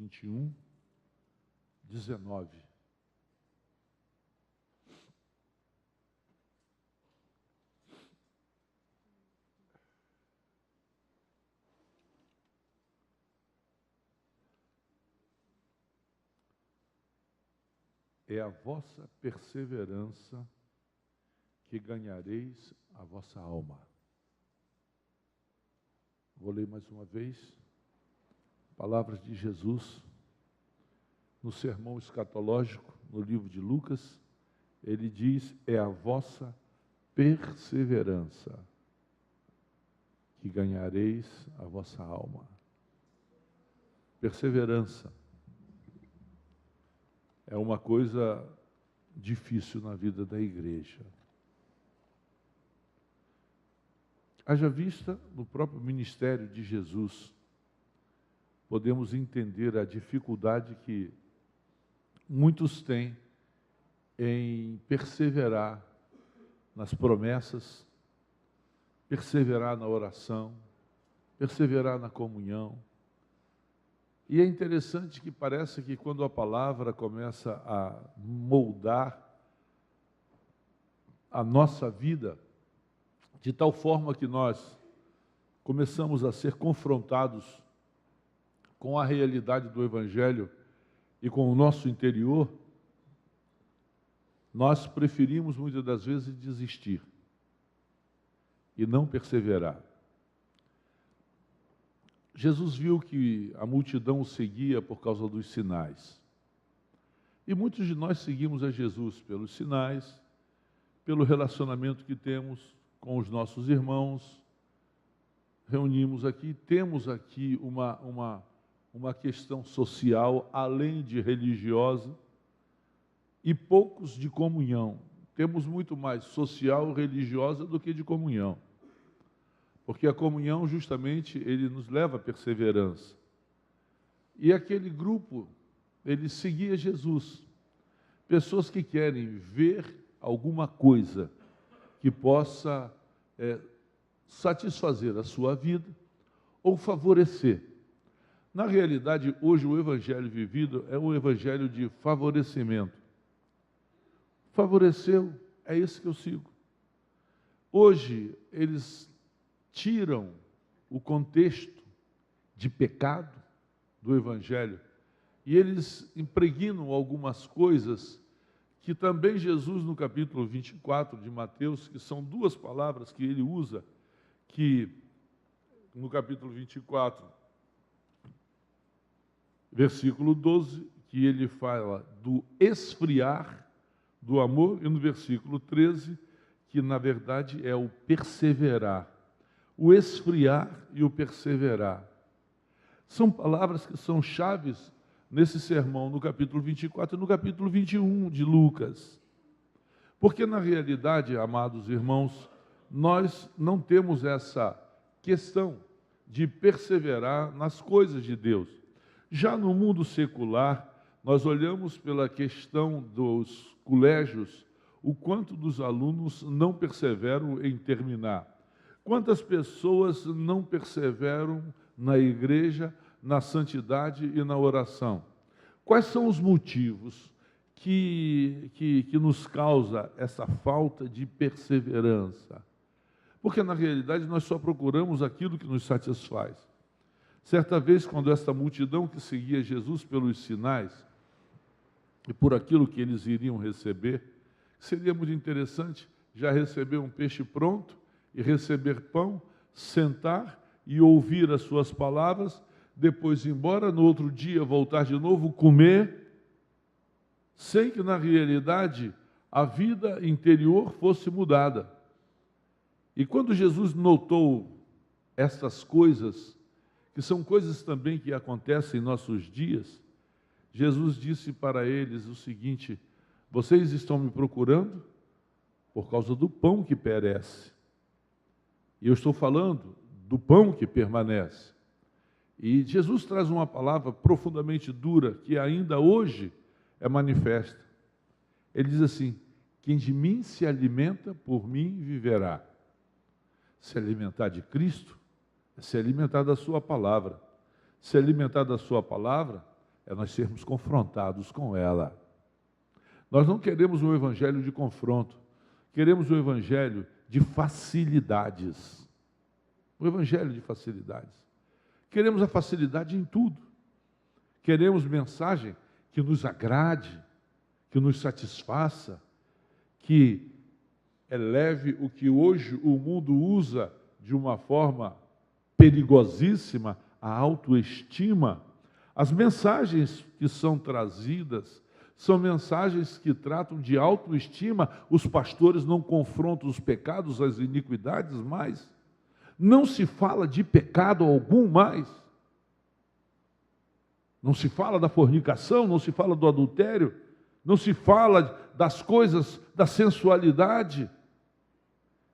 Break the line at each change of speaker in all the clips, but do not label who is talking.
21, 19. É a vossa perseverança que ganhareis a vossa alma. Vou ler mais uma vez. Palavras de Jesus no sermão escatológico, no livro de Lucas. Ele diz, é a vossa perseverança que ganhareis a vossa alma. Perseverança é uma coisa difícil na vida da igreja. Haja vista no próprio ministério de Jesus, podemos entender a dificuldade que muitos têm em perseverar nas promessas, perseverar na oração, perseverar na comunhão. E é interessante que parece que quando a palavra começa a moldar a nossa vida, de tal forma que nós começamos a ser confrontados com a realidade do Evangelho e com o nosso interior, nós preferimos muitas das vezes desistir e não perseverar. Jesus viu que a multidão o seguia por causa dos sinais. E muitos de nós seguimos a Jesus pelos sinais, pelo relacionamento que temos com os nossos irmãos, reunimos aqui, temos aqui uma questão social, além de religiosa, e poucos de comunhão. Temos muito mais social e religiosa do que de comunhão. Porque a comunhão, justamente, ele nos leva à perseverança. E aquele grupo, ele seguia Jesus. Pessoas que querem ver alguma coisa que possa satisfazer a sua vida ou favorecer. Na realidade, hoje o evangelho vivido é um evangelho de favorecimento. Favoreceu, é isso que eu sigo. Hoje, eles tiram o contexto de pecado do evangelho e eles impregnam algumas coisas que também Jesus, no capítulo 24 de Mateus, que são duas palavras que ele usa, que no capítulo 24, versículo 12, que ele fala do esfriar do amor, e no versículo 13, que na verdade é o perseverar. O esfriar e o perseverar. São palavras que são chaves nesse sermão, no capítulo 24 e no capítulo 21 de Lucas. Porque, na realidade, amados irmãos, nós não temos essa questão de perseverar nas coisas de Deus. Já no mundo secular, nós olhamos pela questão dos colégios, o quanto dos alunos não perseveram em terminar. Quantas pessoas não perseveram na igreja, na santidade e na oração? Quais são os motivos que nos causa essa falta de perseverança? Porque, na realidade, nós só procuramos aquilo que nos satisfaz. Certa vez, quando esta multidão que seguia Jesus pelos sinais e por aquilo que eles iriam receber, seria muito interessante já receber um peixe pronto, e receber pão, sentar e ouvir as suas palavras, depois ir embora, no outro dia voltar de novo, comer, sem que na realidade a vida interior fosse mudada. E quando Jesus notou estas coisas, que são coisas também que acontecem em nossos dias, Jesus disse para eles o seguinte: vocês estão me procurando por causa do pão que perece. E eu estou falando do pão que permanece. E Jesus traz uma palavra profundamente dura, que ainda hoje é manifesta. Ele diz assim: quem de mim se alimenta, por mim viverá. Se alimentar de Cristo é se alimentar da sua palavra. Se alimentar da sua palavra é nós sermos confrontados com ela. Nós não queremos um evangelho de confronto, queremos um evangelho de facilidades. Um evangelho de facilidades. Queremos a facilidade em tudo. Queremos mensagem que nos agrade, que nos satisfaça, que eleve o que hoje o mundo usa de uma forma perigosíssima, a autoestima. As mensagens que são trazidas são mensagens que tratam de autoestima. Os pastores não confrontam os pecados, as iniquidades mais. Não se fala de pecado algum mais. Não se fala da fornicação, não se fala do adultério, não se fala das coisas da sensualidade.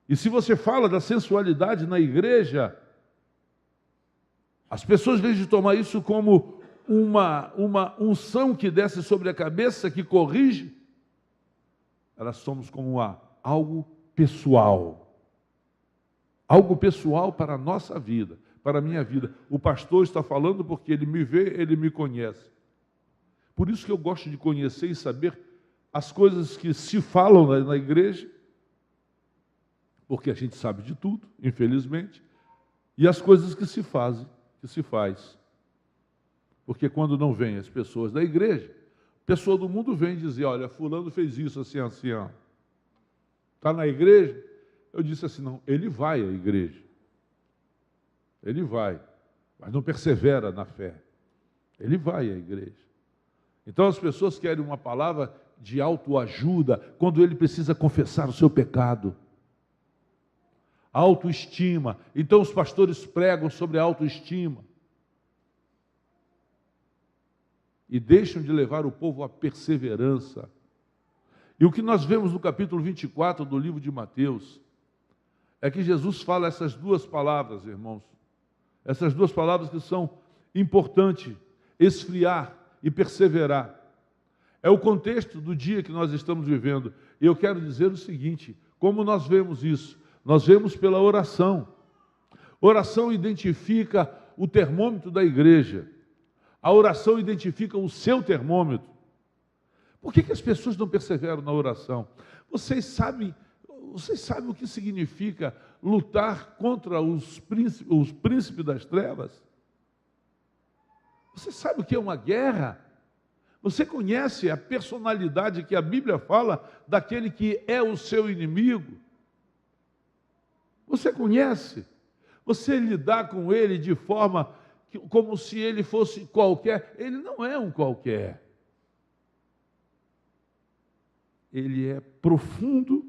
E se você fala da sensualidade na igreja, as pessoas, em vez de tomar isso como uma unção que desce sobre a cabeça, que corrige, elas tomam como algo pessoal. Algo pessoal para a nossa vida, para a minha vida. O pastor está falando porque ele me vê, ele me conhece. Por isso que eu gosto de conhecer e saber as coisas que se falam na igreja, porque a gente sabe de tudo, infelizmente, e as coisas que se fazem, que se faz. Porque quando não vêm as pessoas da igreja, a pessoa do mundo vem dizer, olha, fulano fez isso assim, assim, ó. Está na igreja? Eu disse assim, não, ele vai à igreja. Ele vai, mas não persevera na fé. Ele vai à igreja. Então as pessoas querem uma palavra de autoajuda quando ele precisa confessar o seu pecado. Autoestima. Então os pastores pregam sobre a autoestima. E deixam de levar o povo à perseverança. E o que nós vemos no capítulo 24 do livro de Mateus é que Jesus fala essas duas palavras, irmãos. Essas duas palavras que são importantes, esfriar e perseverar. É o contexto do dia que nós estamos vivendo. E eu quero dizer o seguinte, como nós vemos isso? Nós vemos pela oração. Oração identifica o termômetro da igreja. A oração identifica o seu termômetro. Por que as pessoas não perseveram na oração? Vocês sabem o que significa lutar contra os príncipes das trevas? Você sabe o que é uma guerra? Você conhece a personalidade que a Bíblia fala daquele que é o seu inimigo? Você conhece? Você lidar com ele de forma como se ele fosse qualquer. Ele não é um qualquer. Ele é profundo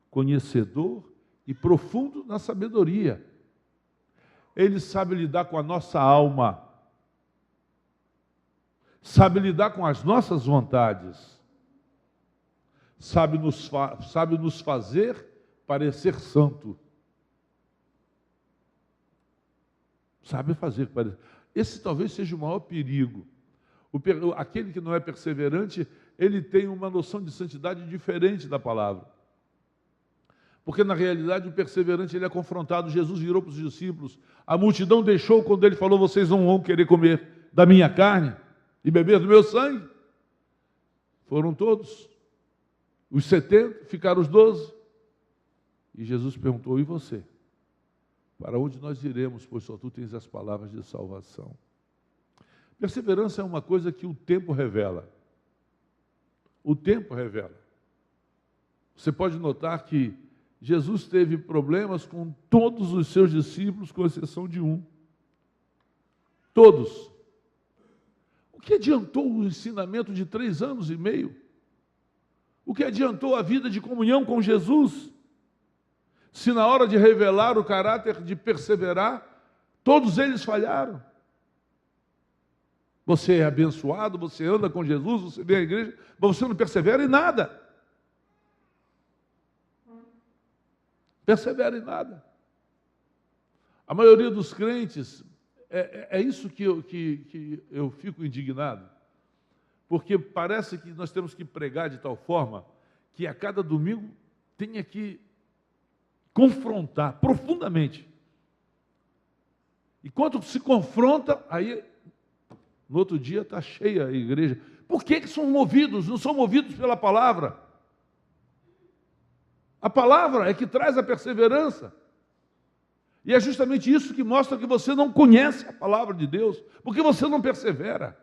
conhecedor e profundo na sabedoria. Ele sabe lidar com a nossa alma. Sabe lidar com as nossas vontades. Sabe nos fazer parecer santo. Sabe fazer parecer. Esse talvez seja o maior perigo. Aquele que não é perseverante, ele tem uma noção de santidade diferente da palavra. Porque, na realidade, o perseverante ele é confrontado. Jesus virou para os discípulos. A multidão deixou quando ele falou, vocês não vão querer comer da minha carne e beber do meu sangue. Foram todos. Os 70, ficaram os 12. E Jesus perguntou, e você? Para onde nós iremos, pois só tu tens as palavras de salvação. Perseverança é uma coisa que o tempo revela. O tempo revela. Você pode notar que Jesus teve problemas com todos os seus discípulos, com exceção de um. Todos. O que adiantou o ensinamento de 3 anos e meio? O que adiantou a vida de comunhão com Jesus? Se na hora de revelar o caráter de perseverar, todos eles falharam. Você é abençoado, você anda com Jesus, você vem à igreja, mas você não persevera em nada. Persevera em nada. A maioria dos crentes, é isso que eu fico indignado. Porque parece que nós temos que pregar de tal forma que a cada domingo tenha que confrontar profundamente. E quando se confronta, aí No outro dia está cheia a igreja. Por que são movidos? Não são movidos pela palavra. A palavra é que traz a perseverança. E é justamente isso que mostra que você não conhece a palavra de Deus, porque você não persevera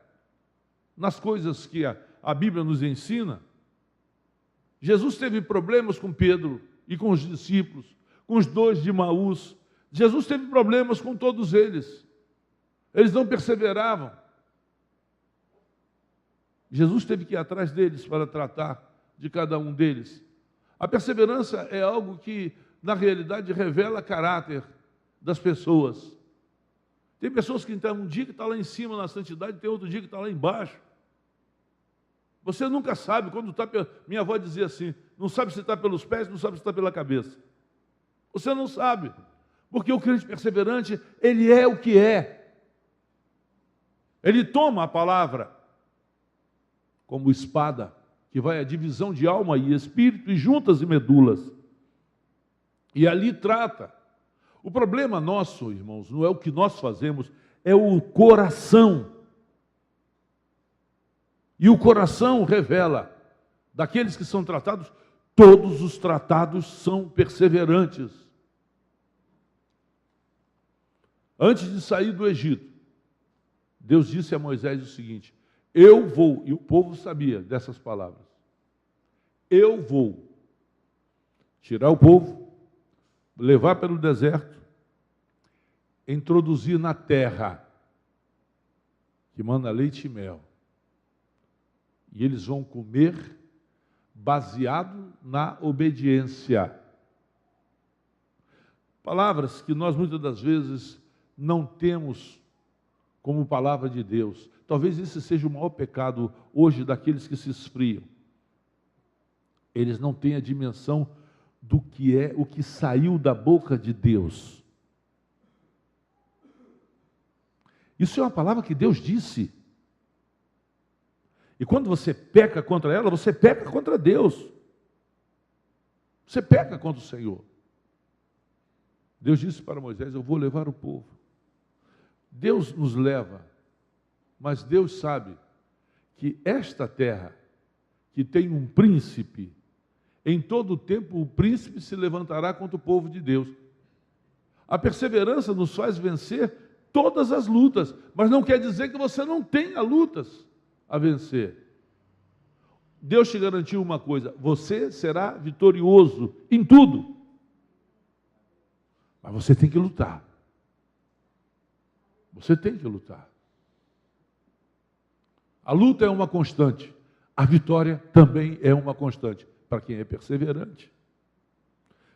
nas coisas que a Bíblia nos ensina. Jesus teve problemas com Pedro e com os discípulos, com os 2 de Emaús. Jesus teve problemas com todos eles. Eles não perseveravam. Jesus teve que ir atrás deles para tratar de cada um deles. A perseverança é algo que, na realidade, revela caráter das pessoas. Tem pessoas que então, um dia que está lá em cima na santidade, tem outro dia que está lá embaixo. Você nunca sabe quando está... Minha avó dizia assim, não sabe se está pelos pés, não sabe se está pela cabeça. Você não sabe. Porque o crente perseverante, ele é o que é. Ele toma a palavra como espada, que vai à divisão de alma e espírito, e juntas e medulas. E ali trata. O problema nosso, irmãos, não é o que nós fazemos, é o coração. E o coração revela, daqueles que são tratados, todos os tratados são perseverantes. Antes de sair do Egito, Deus disse a Moisés o seguinte: eu vou, e o povo sabia dessas palavras, eu vou tirar o povo, levar pelo deserto, introduzir na terra, que manda leite e mel. E eles vão comer baseado na obediência. Palavras que nós muitas das vezes não temos como palavra de Deus. Talvez esse seja o maior pecado hoje daqueles que se esfriam. Eles não têm a dimensão do que é o que saiu da boca de Deus. Isso é uma palavra que Deus disse. E quando você peca contra ela, você peca contra Deus. Você peca contra o Senhor. Deus disse para Moisés: eu vou levar o povo. Deus nos leva, mas Deus sabe que esta terra, que tem um príncipe, em todo o tempo o príncipe se levantará contra o povo de Deus. A perseverança nos faz vencer todas as lutas, mas não quer dizer que você não tenha lutas a vencer. Deus te garantiu uma coisa: você será vitorioso em tudo. Mas você tem que lutar. Você tem que lutar. A luta é uma constante. A vitória também é uma constante para quem é perseverante.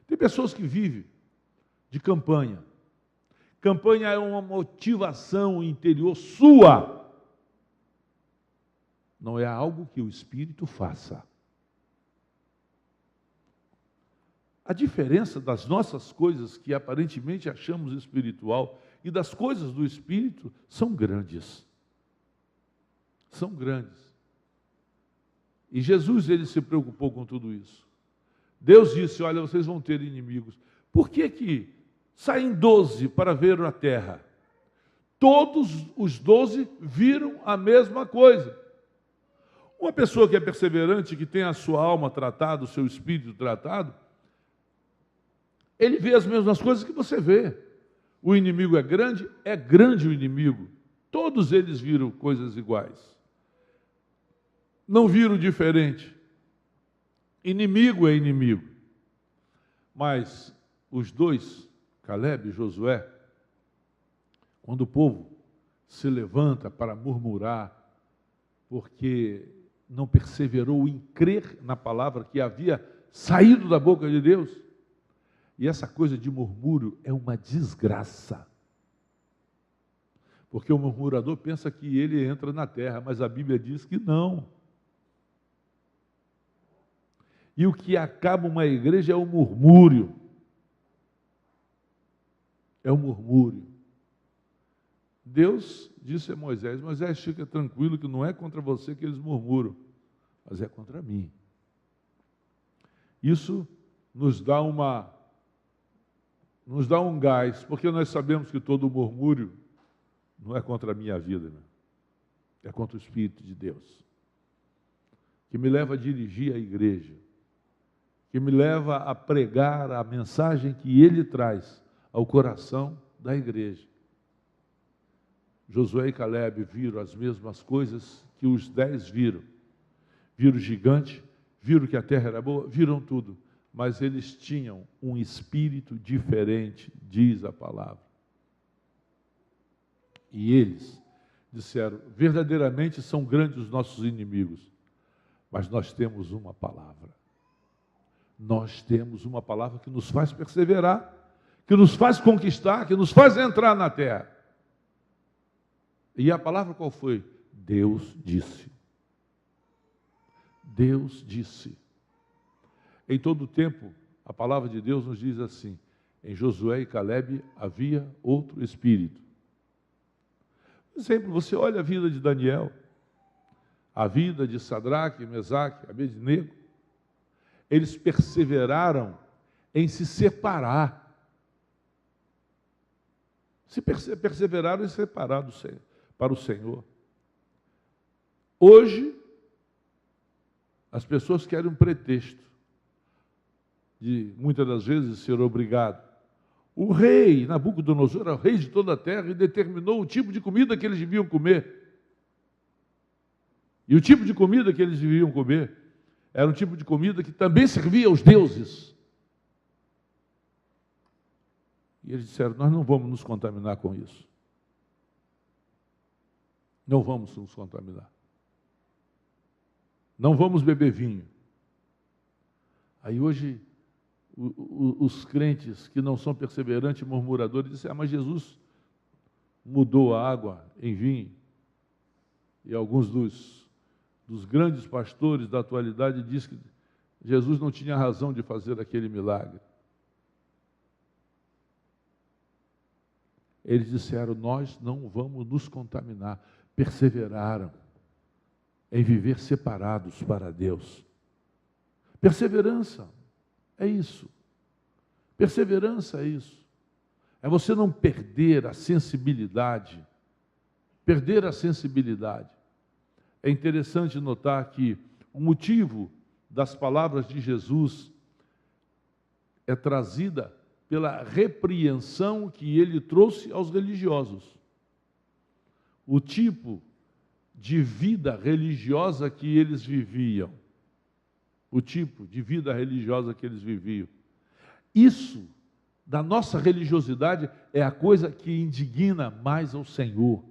Tem pessoas que vivem de campanha. Campanha é uma motivação interior sua. Não é algo que o Espírito faça. A diferença das nossas coisas, que aparentemente achamos espiritual, e das coisas do Espírito, são grandes. São grandes. E Jesus, ele se preocupou com tudo isso. Deus disse: olha, vocês vão ter inimigos. Por que saem 12 para ver a terra? Todos os 12 viram a mesma coisa. Uma pessoa que é perseverante, que tem a sua alma tratada, o seu espírito tratado, ele vê as mesmas coisas que você vê. O inimigo é grande o inimigo. Todos eles viram coisas iguais. Não viram diferente. Inimigo é inimigo. Mas os 2, Caleb e Josué, quando o povo se levanta para murmurar, porque não perseverou em crer na palavra que havia saído da boca de Deus. E essa coisa de murmúrio é uma desgraça. Porque o murmurador pensa que ele entra na terra, mas a Bíblia diz que não. E o que acaba uma igreja é o murmúrio. É o murmúrio. Deus disse a Moisés: Moisés, fica tranquilo que não é contra você que eles murmuram, mas é contra mim. Isso nos dá um gás, porque nós sabemos que todo murmúrio não é contra a minha vida, né? é contra o Espírito de Deus, que me leva a dirigir a igreja, que me leva a pregar a mensagem que ele traz ao coração da igreja. Josué e Caleb viram as mesmas coisas que os 10 viram. Viram o gigante, viram que a terra era boa, viram tudo. Mas eles tinham um espírito diferente, diz a palavra. E eles disseram, verdadeiramente são grandes os nossos inimigos, mas nós temos uma palavra. Nós temos uma palavra que nos faz perseverar, que nos faz conquistar, que nos faz entrar na terra. E a palavra qual foi? Deus disse. Deus disse. Em todo o tempo, a palavra de Deus nos diz assim, em Josué e Caleb havia outro espírito. Por exemplo, você olha a vida de Daniel, a vida de Sadraque, Mesaque, Abednego, eles perseveraram em se separar. Perseveraram em se separar para o Senhor. Hoje, as pessoas querem um pretexto de, muitas das vezes, ser obrigado. O rei Nabucodonosor era o rei de toda a terra e determinou o tipo de comida que eles deviam comer. E o tipo de comida que eles deviam comer era um tipo de comida que também servia aos deuses. E eles disseram, nós não vamos nos contaminar com isso. Não vamos nos contaminar. Não vamos beber vinho. Aí hoje, os crentes que não são perseverantes e murmuradores dizem, mas Jesus mudou a água em vinho. E alguns dos grandes pastores da atualidade dizem que Jesus não tinha razão de fazer aquele milagre. Eles disseram, nós não vamos nos contaminar. Perseveraram em viver separados para Deus. Perseverança é isso. Perseverança é isso. É você não perder a sensibilidade. Perder a sensibilidade. É interessante notar que o motivo das palavras de Jesus é trazida pela repreensão que ele trouxe aos religiosos. O tipo de vida religiosa que eles viviam. O tipo de vida religiosa que eles viviam. Isso, da nossa religiosidade, é a coisa que indigna mais ao Senhor.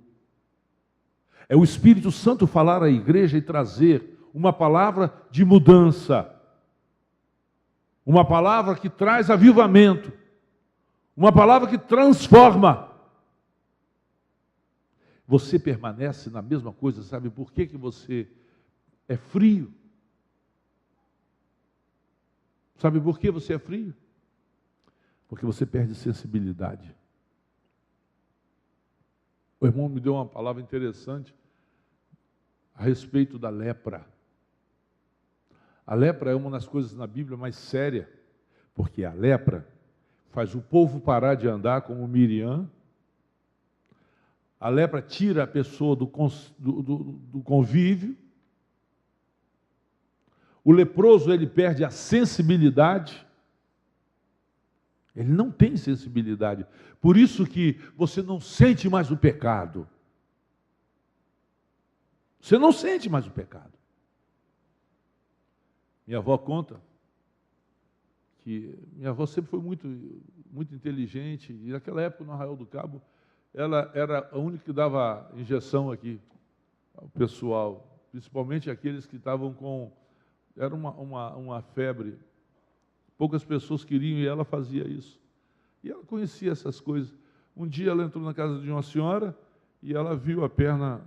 É o Espírito Santo falar à igreja e trazer uma palavra de mudança. Uma palavra que traz avivamento. Uma palavra que transforma. Você permanece na mesma coisa, sabe por que você é frio? Sabe por que você é frio? Porque você perde sensibilidade. O irmão me deu uma palavra interessante a respeito da lepra. A lepra é uma das coisas na Bíblia mais séria, porque a lepra faz o povo parar de andar como Miriam. A lepra tira a pessoa do convívio. O leproso, ele perde a sensibilidade. Ele não tem sensibilidade. Por isso que você não sente mais o pecado. Você não sente mais o pecado. Minha avó conta que minha avó sempre foi muito inteligente, e naquela época, no Arraial do Cabo, ela era a única que dava injeção aqui ao pessoal, principalmente aqueles que estavam com... Era uma febre, poucas pessoas queriam e ela fazia isso. E ela conhecia essas coisas. Um dia ela entrou na casa de uma senhora e ela viu a perna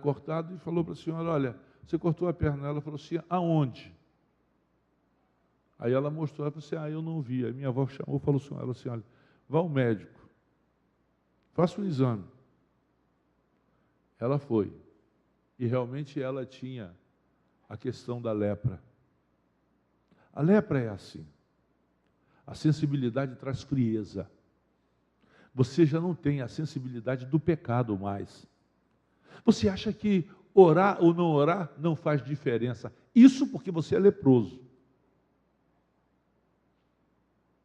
cortada e falou para a senhora, olha, você cortou a perna. Ela falou assim, aonde? Aí ela mostrou, ela falou assim, eu não vi. Aí minha avó chamou e falou assim, olha, vá ao médico, faça um exame. Ela foi. E realmente ela tinha a questão da lepra. A lepra é assim. A sensibilidade traz frieza. Você já não tem a sensibilidade do pecado mais. Você acha que orar ou não orar não faz diferença? Isso porque você é leproso.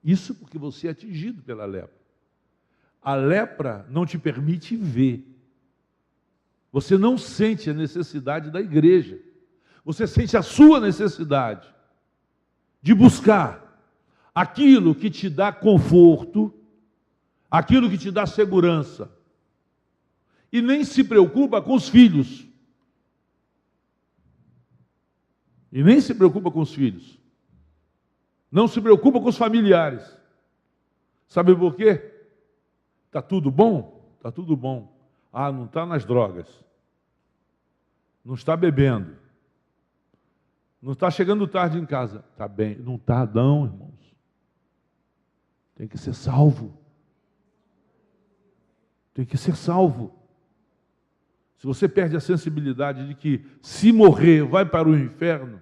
Isso porque você é atingido pela lepra. A lepra não te permite ver. Você não sente a necessidade da igreja. Você sente a sua necessidade de buscar aquilo que te dá conforto, aquilo que te dá segurança. E nem se preocupa com os filhos. E nem se preocupa com os filhos. Não se preocupa com os familiares. Sabe por quê? Está tudo bom? Está tudo bom. Ah, não está nas drogas. Não está bebendo. Não está chegando tarde em casa. Está bem. Não está não, irmãos. Tem que ser salvo. Tem que ser salvo. Se você perde a sensibilidade de que se morrer vai para o inferno,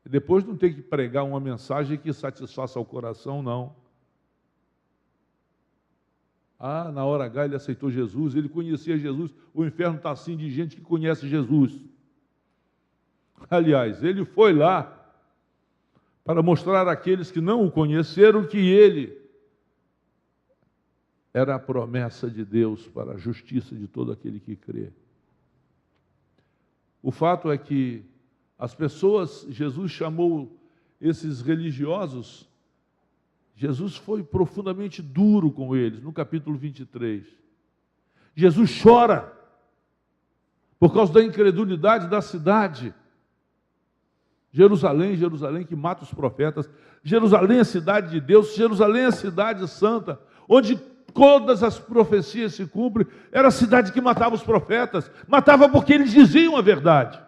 depois não tem que pregar uma mensagem que satisfaça o coração, não. Ah, na hora H ele aceitou Jesus, ele conhecia Jesus. O inferno está assim de gente que conhece Jesus. Aliás, ele foi lá para mostrar àqueles que não o conheceram que ele era a promessa de Deus para a justiça de todo aquele que crê. O fato é que as pessoas, Jesus chamou esses religiosos, Jesus foi profundamente duro com eles, no capítulo 23. Jesus chora por causa da incredulidade da cidade. Jerusalém, Jerusalém que mata os profetas. Jerusalém é a cidade de Deus, Jerusalém é a cidade santa, onde todas as profecias se cumprem. Era a cidade que matava os profetas. Matava porque eles diziam a verdade.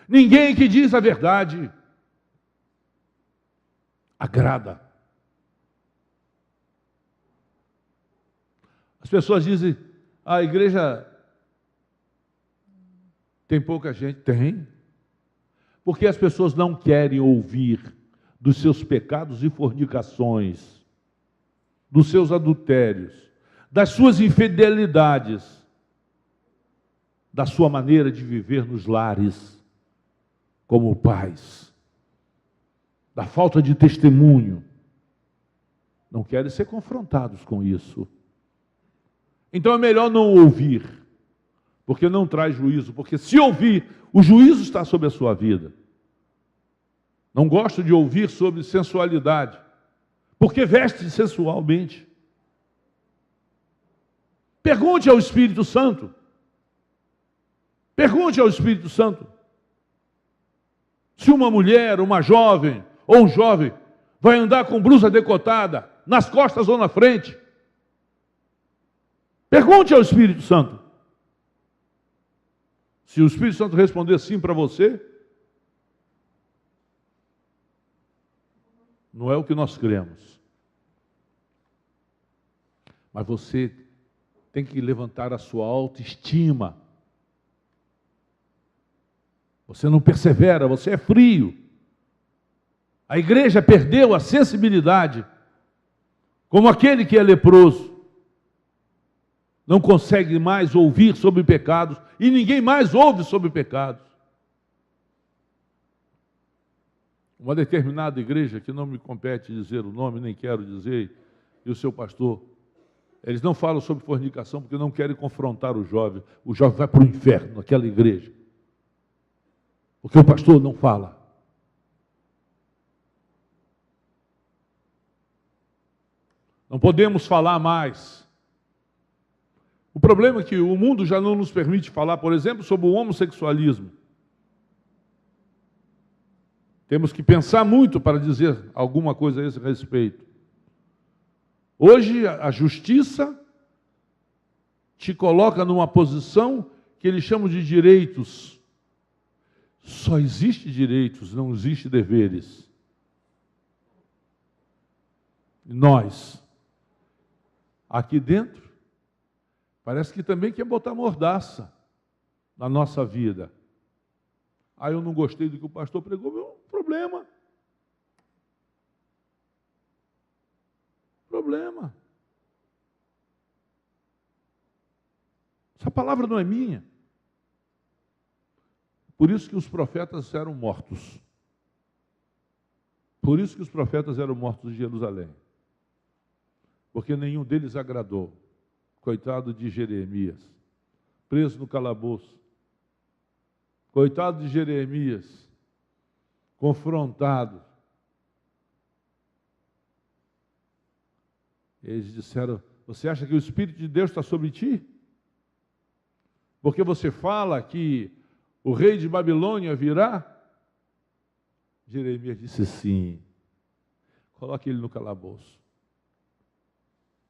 Ninguém que diz a verdade agrada. As pessoas dizem, a igreja tem pouca gente. Tem. Porque as pessoas não querem ouvir dos seus pecados e fornicações, dos seus adultérios, das suas infidelidades, da sua maneira de viver nos lares, como pais, da falta de testemunho. Não querem ser confrontados com isso. Então é melhor não ouvir, porque não traz juízo, porque se ouvir, o juízo está sobre a sua vida. Não gosto de ouvir sobre sensualidade, porque veste sensualmente. Pergunte ao Espírito Santo. Pergunte ao Espírito Santo. Se uma mulher, uma jovem ou um jovem vai andar com blusa decotada, nas costas ou na frente, pergunte ao Espírito Santo. Se o Espírito Santo responder sim para você, não é o que nós cremos. Mas você tem que levantar a sua autoestima. Você não persevera, você é frio. A igreja perdeu a sensibilidade, como aquele que é leproso. Não consegue mais ouvir sobre pecados, e ninguém mais ouve sobre pecados. Uma determinada igreja, que não me compete dizer o nome, nem quero dizer, e o seu pastor, eles não falam sobre fornicação porque não querem confrontar o jovem. O jovem vai para o inferno, naquela igreja. Porque o pastor não fala. Não podemos falar mais. O problema é que o mundo já não nos permite falar, por exemplo, sobre o homossexualismo. Temos que pensar muito para dizer alguma coisa a esse respeito. Hoje, a justiça te coloca numa posição que eles chamam de direitos. Só existe direitos, não existe deveres. Nós, aqui dentro, parece que também quer botar mordaça na nossa vida. Ah, eu não gostei do que o pastor pregou, meu problema. Problema. Essa palavra não é minha. Por isso que os profetas eram mortos. Por isso que os profetas eram mortos em Jerusalém. Porque nenhum deles agradou. Coitado de Jeremias, preso no calabouço. Coitado de Jeremias, confrontado. Eles disseram: você acha que o Espírito de Deus está sobre ti? Porque você fala que o rei de Babilônia virá? Jeremias disse: sim. Coloque ele no calabouço,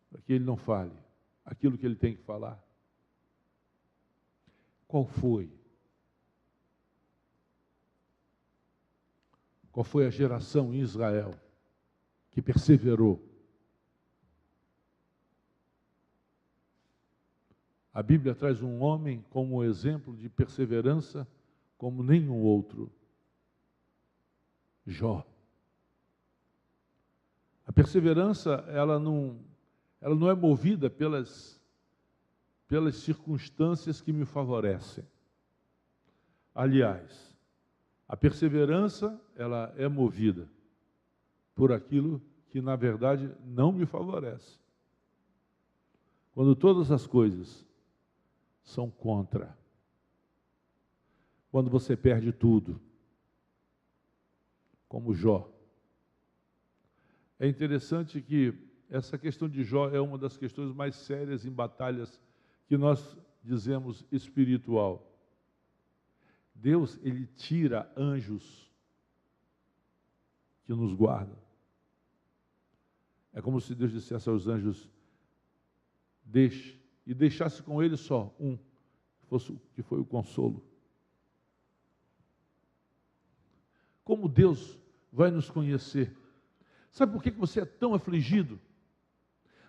para que ele não fale aquilo que ele tem que falar. Qual foi? Qual foi a geração em Israel que perseverou? A Bíblia traz um homem como exemplo de perseverança como nenhum outro. Jó. A perseverança, ela não é movida pelas circunstâncias que me favorecem. Aliás, a perseverança, ela é movida por aquilo que, na verdade, não me favorece. Quando todas as coisas são contra. Quando você perde tudo, como Jó. É interessante que essa questão de Jó é uma das questões mais sérias em batalhas que nós dizemos espiritual. Deus, ele tira anjos que nos guardam. É como se Deus dissesse aos anjos: deixe, e deixasse com ele só um, que foi o consolo. Como Deus vai nos conhecer? Sabe por que você é tão afligido?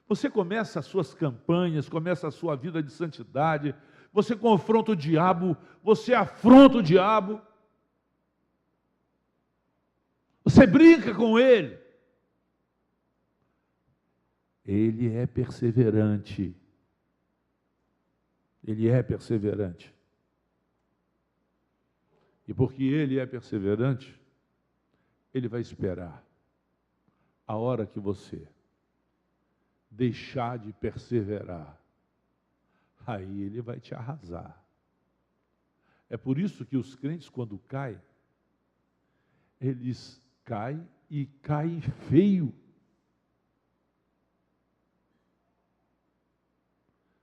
Você começa as suas campanhas, começa a sua vida de santidade, você confronta o diabo, você afronta o diabo, você brinca com ele. Ele é perseverante. Ele é perseverante. E porque ele é perseverante, ele vai esperar a hora que você deixar de perseverar. Aí ele vai te arrasar. É por isso que os crentes, quando caem, eles caem e caem feio.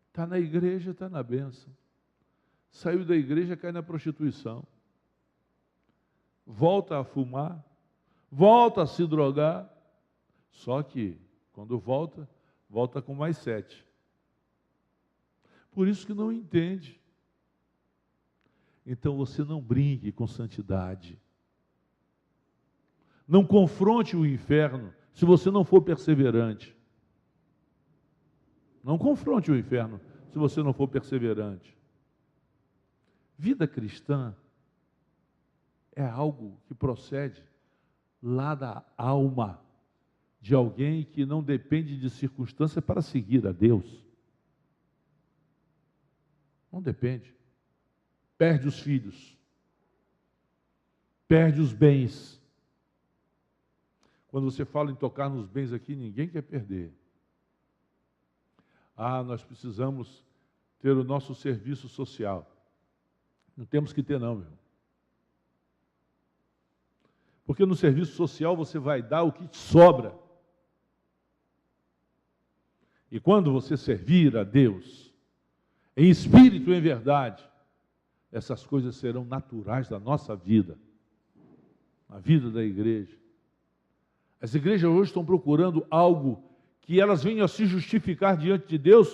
Está na igreja, está na bênção. Saiu da igreja, cai na prostituição. Volta a fumar, volta a se drogar. Só que, quando volta com mais 7. Por isso que não entende. Então você não brinque com santidade. Não confronte o inferno se você não for perseverante. Não confronte o inferno se você não for perseverante. Vida cristã é algo que procede lá da alma de alguém que não depende de circunstâncias para seguir a Deus. Não depende. Perde os filhos. Perde os bens. Quando você fala em tocar nos bens aqui, ninguém quer perder. Nós precisamos ter o nosso serviço social. Não temos que ter não, meu irmão. Porque no serviço social você vai dar o que te sobra. E quando você servir a Deus, em espírito e em verdade, essas coisas serão naturais da nossa vida, na vida da igreja. As igrejas hoje estão procurando algo que elas venham a se justificar diante de Deus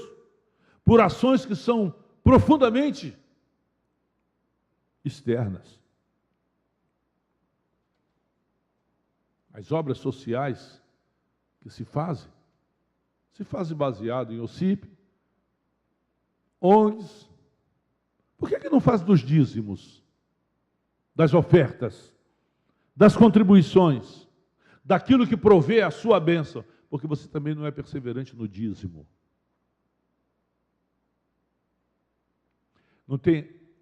por ações que são profundamente externas. As obras sociais que se fazem baseado em OCIP, ONGs. Por que não faz dos dízimos, das ofertas, das contribuições, daquilo que provê a sua bênção? Porque você também não é perseverante no dízimo.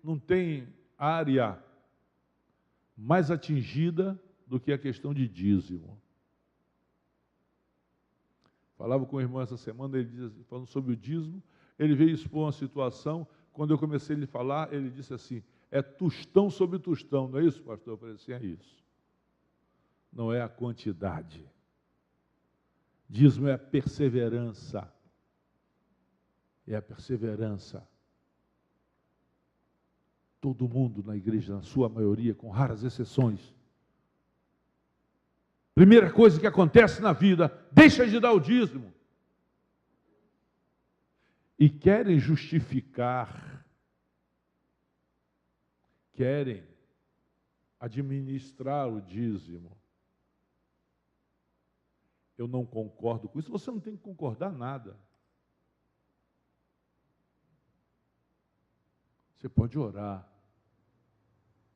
Não tem área mais atingida do que a questão de dízimo. Falava com o irmão essa semana, ele diz, falando sobre o dízimo, ele veio expor uma situação, quando eu comecei a lhe falar, ele disse assim, é tostão sobre tostão, não é isso, pastor? Eu falei assim, é isso. Não é a quantidade. Dízimo é a perseverança. É a perseverança. Todo mundo na igreja, na sua maioria, com raras exceções, primeira coisa que acontece na vida, deixa de dar o dízimo. E querem justificar, querem administrar o dízimo. Eu não concordo com isso. Você não tem que concordar nada. Você pode orar.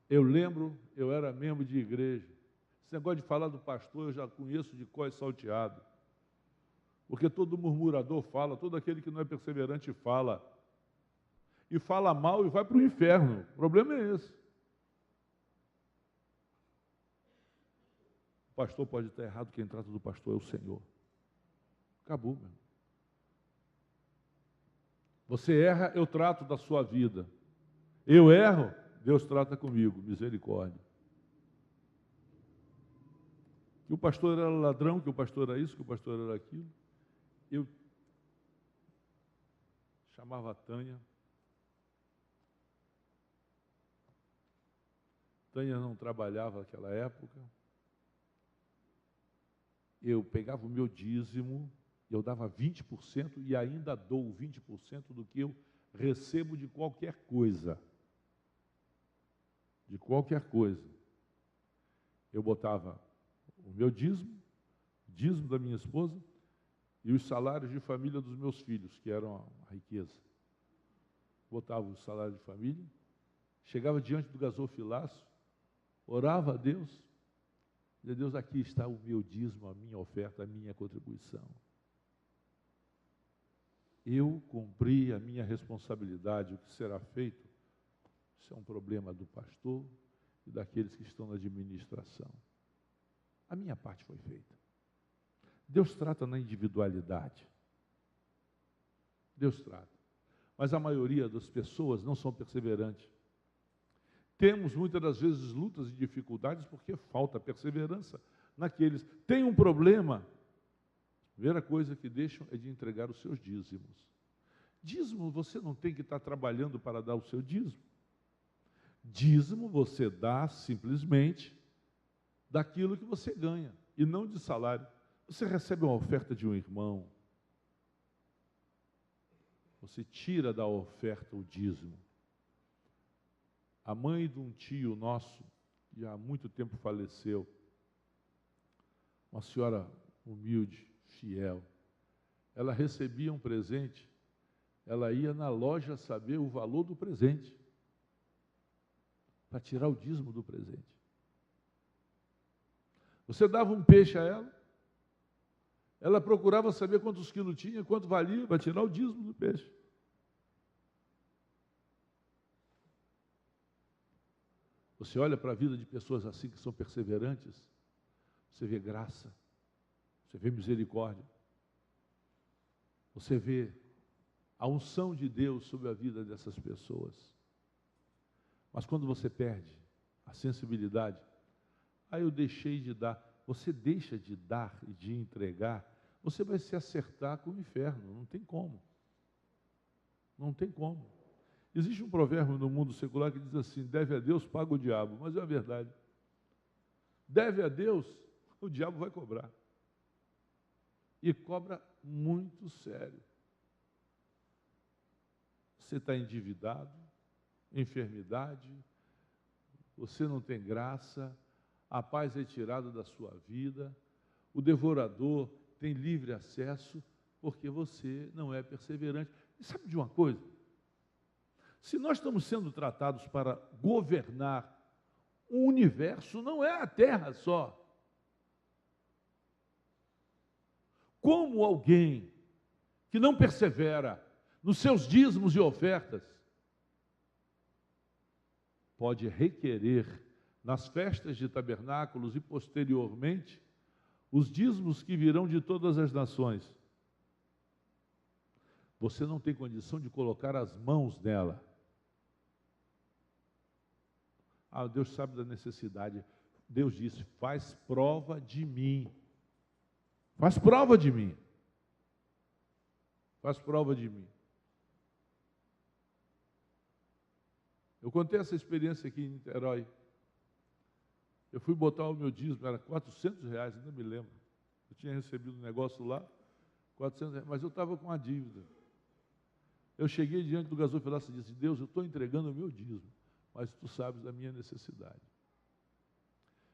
Eu lembro, eu era membro de igreja. Esse negócio de falar do pastor, eu já conheço de cós salteado. Porque todo murmurador fala, todo aquele que não é perseverante fala. E fala mal e vai para o inferno. O problema é esse. O pastor pode estar errado, quem trata do pastor é o Senhor. Acabou, meu. Você erra, eu trato da sua vida. Eu erro, Deus trata comigo, misericórdia. Que o pastor era ladrão, que o pastor era isso, que o pastor era aquilo. Eu chamava a Tânia. Tânia não trabalhava naquela época. Eu pegava o meu dízimo, eu dava 20% e ainda dou 20% do que eu recebo de qualquer coisa. De qualquer coisa. Eu botava o meu dízimo da minha esposa e os salários de família dos meus filhos, que eram a riqueza. Botava o salário de família, chegava diante do gasofilaço, orava a Deus, dizia, Deus, aqui está o meu dízimo, a minha oferta, a minha contribuição. Eu cumpri a minha responsabilidade, o que será feito, isso é um problema do pastor e daqueles que estão na administração. A minha parte foi feita. Deus trata na individualidade. Deus trata. Mas a maioria das pessoas não são perseverantes. Temos muitas das vezes lutas e dificuldades porque falta perseverança naqueles. Tem um problema. A primeira coisa que deixam é de entregar os seus dízimos. Dízimo, você não tem que estar trabalhando para dar o seu dízimo. Dízimo você dá simplesmente daquilo que você ganha, e não de salário. Você recebe uma oferta de um irmão, você tira da oferta o dízimo. A mãe de um tio nosso, que há muito tempo faleceu, uma senhora humilde, fiel, ela recebia um presente, ela ia na loja saber o valor do presente, para tirar o dízimo do presente. Você dava um peixe a ela, ela procurava saber quantos quilos tinha, quanto valia, para tirar o dízimo do peixe. Você olha para a vida de pessoas assim que são perseverantes, você vê graça, você vê misericórdia, você vê a unção de Deus sobre a vida dessas pessoas. Mas quando você perde a sensibilidade, eu deixei de dar. Você deixa de dar e de entregar, você vai se acertar com o inferno. Não tem como. Não tem como. Existe um provérbio no mundo secular que diz assim, deve a Deus, paga o diabo. Mas é a verdade. Deve a Deus, o diabo vai cobrar. E cobra muito sério. Você está endividado, enfermidade, você não tem graça, a paz é tirada da sua vida, o devorador tem livre acesso, porque você não é perseverante. E sabe de uma coisa? Se nós estamos sendo tratados para governar o universo, não é a Terra só. Como alguém que não persevera nos seus dízimos e ofertas, pode requerer, nas festas de tabernáculos e posteriormente, os dízimos que virão de todas as nações. Você não tem condição de colocar as mãos nela. Ah, Deus sabe da necessidade. Deus disse, faz prova de mim. Faz prova de mim. Faz prova de mim. Eu contei essa experiência aqui em Niterói. Eu fui botar o meu dízimo, era R$400, ainda me lembro. Eu tinha recebido um negócio lá, R$400, mas eu estava com uma dívida. Eu cheguei diante do gasofilaço e disse, Deus, eu estou entregando o meu dízimo, mas tu sabes da minha necessidade.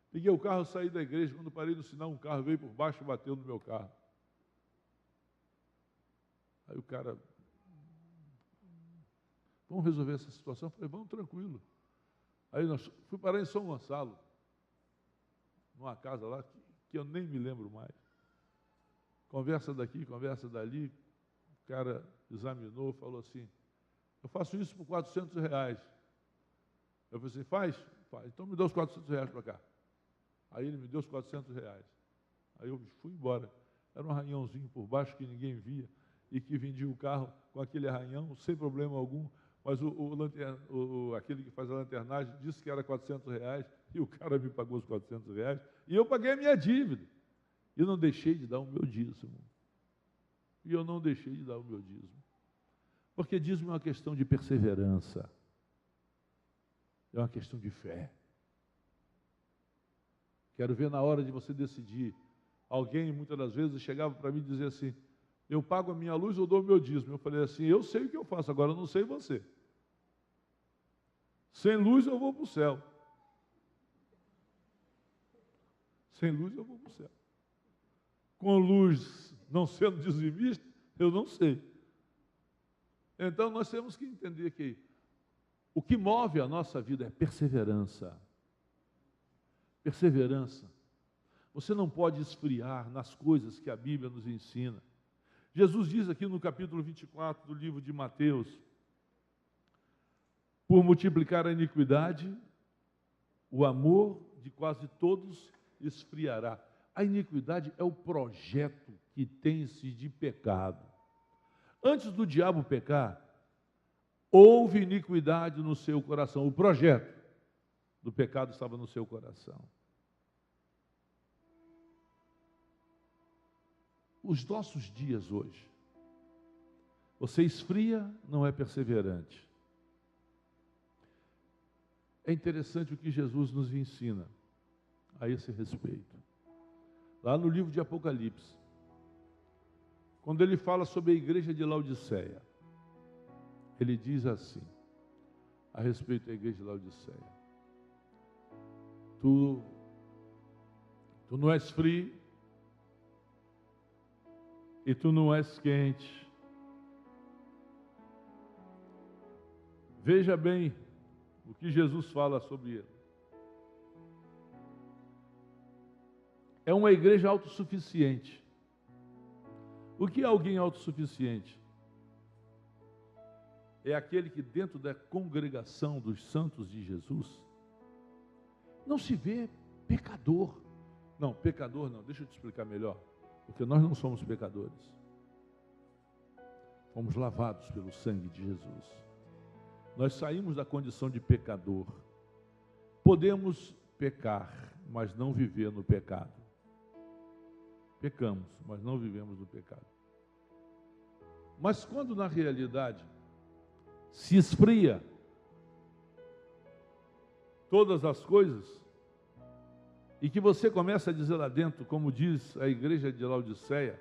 Peguei o carro, saí da igreja, quando parei no sinal, um carro veio por baixo e bateu no meu carro. Aí o cara, vamos resolver essa situação? Eu falei, vamos, tranquilo. Aí nós fui parar em São Gonçalo, numa casa lá que eu nem me lembro mais. Conversa daqui, conversa dali, o cara examinou, falou assim, eu faço isso por R$400. Eu falei assim, faz? Então me dá os R$400 para cá. Aí ele me deu os R$400. Aí eu fui embora. Era um arranhãozinho por baixo que ninguém via e que vendia o carro com aquele arranhão, sem problema algum, mas aquele que faz a lanternagem disse que era R$400 e o cara me pagou os R$400 e eu paguei a minha dívida. E eu não deixei de dar o meu dízimo. E eu não deixei de dar o meu dízimo. Porque dízimo é uma questão de perseverança. É uma questão de fé. Quero ver na hora de você decidir. Alguém, muitas das vezes, chegava para mim e dizia assim, eu pago a minha luz ou dou o meu dízimo? Eu falei assim, eu sei o que eu faço, agora eu não sei você. Sem luz eu vou para o céu. Sem luz eu vou para o céu. Com luz, não sendo dizimista, eu não sei. Então nós temos que entender que o que move a nossa vida é perseverança. Perseverança. Você não pode esfriar nas coisas que a Bíblia nos ensina. Jesus diz aqui no capítulo 24 do livro de Mateus, por multiplicar a iniquidade, o amor de quase todos esfriará. A iniquidade é o projeto que tem-se de pecado. Antes do diabo pecar, houve iniquidade no seu coração. O projeto do pecado estava no seu coração. Os nossos dias hoje, você esfria, não é perseverante. É interessante o que Jesus nos ensina a esse respeito. Lá no livro de Apocalipse, quando ele fala sobre a igreja de Laodiceia, ele diz assim, a respeito da igreja de Laodiceia, tu não és frio e tu não és quente. Veja bem o que Jesus fala sobre ele. É uma igreja autossuficiente. O que é alguém autossuficiente? É aquele que dentro da congregação dos santos de Jesus não se vê pecador. Não, pecador não, deixa eu te explicar melhor. Porque nós não somos pecadores. Fomos lavados pelo sangue de Jesus. Nós saímos da condição de pecador. Podemos pecar, mas não viver no pecado. Pecamos, mas não vivemos no pecado. Mas quando na realidade se esfria todas as coisas e que você começa a dizer lá dentro, como diz a igreja de Laodiceia,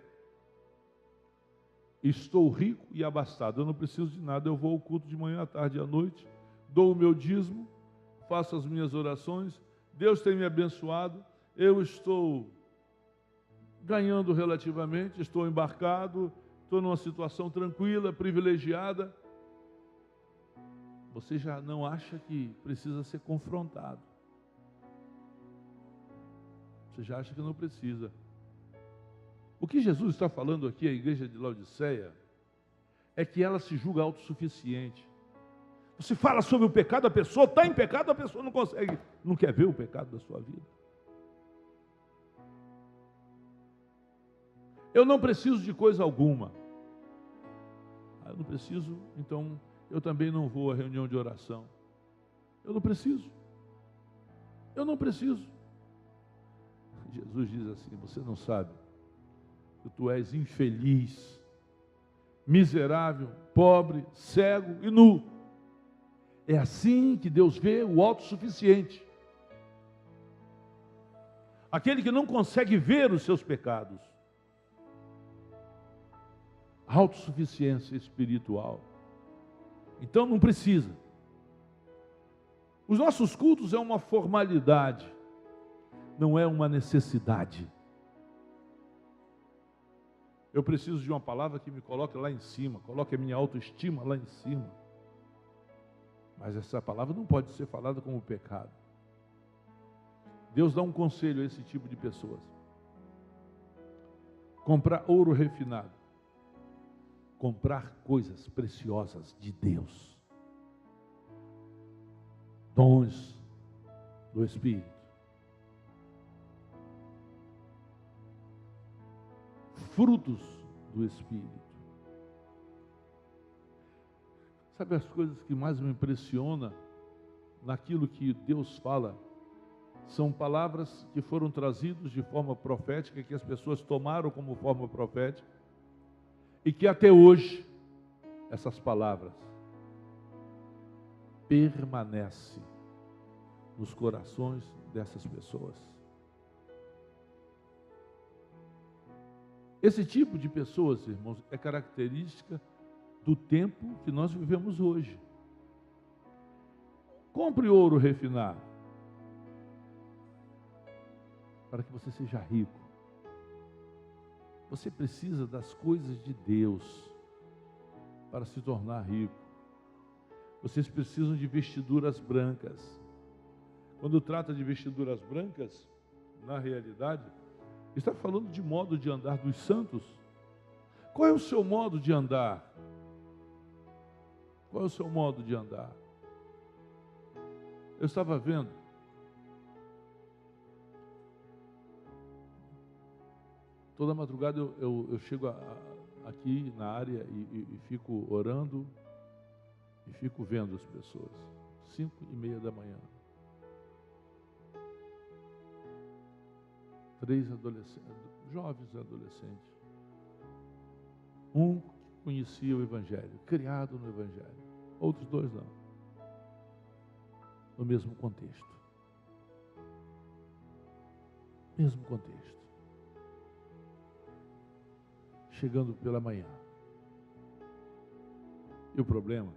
estou rico e abastado, eu não preciso de nada, eu vou ao culto de manhã, à tarde e à noite, dou o meu dízimo, faço as minhas orações, Deus tem me abençoado, eu estou ganhando relativamente, estou embarcado, estou numa situação tranquila, privilegiada. Você já não acha que precisa ser confrontado. Você já acha que não precisa. O que Jesus está falando aqui, a igreja de Laodiceia, é que ela se julga autossuficiente. Você fala sobre o pecado, a pessoa está em pecado, a pessoa não consegue, não quer ver o pecado da sua vida. Eu não preciso de coisa alguma. Eu não preciso, então eu também não vou à reunião de oração. Eu não preciso. Eu não preciso. Jesus diz assim: você não sabe que tu és infeliz, miserável, pobre, cego e nu. É assim que Deus vê o autossuficiente. Aquele que não consegue ver os seus pecados. Autossuficiência espiritual. Então não precisa. Os nossos cultos é uma formalidade, não é uma necessidade. Eu preciso de uma palavra que me coloque lá em cima, coloque a minha autoestima lá em cima. Mas essa palavra não pode ser falada como pecado. Deus dá um conselho a esse tipo de pessoas: comprar ouro refinado, comprar coisas preciosas de Deus, dons do Espírito, frutos do Espírito. Sabe as coisas que mais me impressiona naquilo que Deus fala? São palavras que foram trazidas de forma profética, que as pessoas tomaram como forma profética, e que até hoje, essas palavras permanecem nos corações dessas pessoas. Esse tipo de pessoas, irmãos, é característica do tempo que nós vivemos hoje. Compre ouro refinado, para que você seja rico. Você precisa das coisas de Deus para se tornar rico. Vocês precisam de vestiduras brancas. Quando trata de vestiduras brancas, na realidade, está falando de modo de andar dos santos. Qual é o seu modo de andar? Qual é o seu modo de andar? Eu estava vendo toda madrugada eu chego aqui na área e fico orando e fico vendo as pessoas. 5:30 da manhã. 3 adolescentes, jovens adolescentes. Um conhecia o Evangelho, criado no Evangelho. Outros 2 não. No mesmo contexto. Mesmo contexto. Chegando pela manhã. E o problema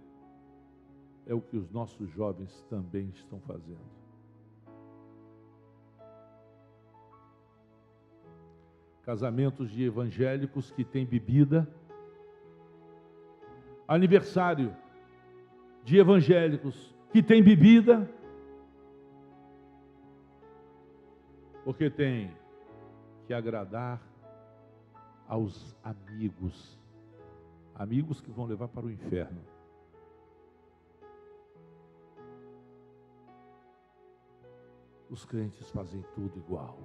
é o que os nossos jovens também estão fazendo. Casamentos de evangélicos que têm bebida. Aniversário de evangélicos que têm bebida. Porque tem que agradar aos amigos. Amigos que vão levar para o inferno. Os crentes fazem tudo igual.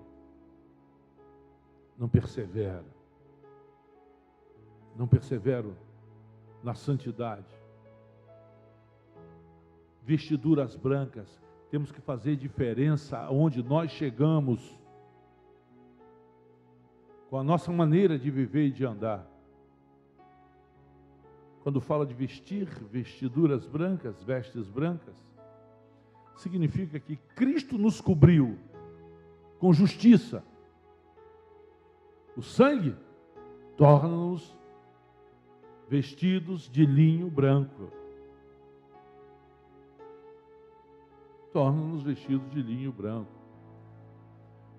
Não perseveram. Não perseveram na santidade. Vestiduras brancas. Temos que fazer diferença onde nós chegamos. Com a nossa maneira de viver e de andar. Quando fala de vestir, vestiduras brancas, vestes brancas, significa que Cristo nos cobriu com justiça. O sangue torna-nos vestidos de linho branco. Torna-nos vestidos de linho branco.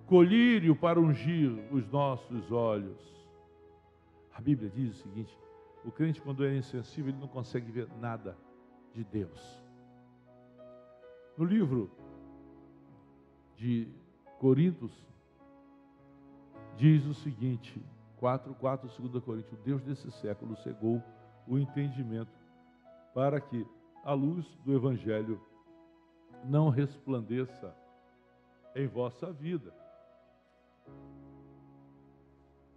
Colírio para ungir os nossos olhos. A Bíblia diz o seguinte: o crente, quando é insensível, ele não consegue ver nada de Deus. No livro de Coríntios, diz o seguinte, 2 Coríntios: Deus desse século cegou o entendimento, para que a luz do Evangelho não resplandeça em vossa vida.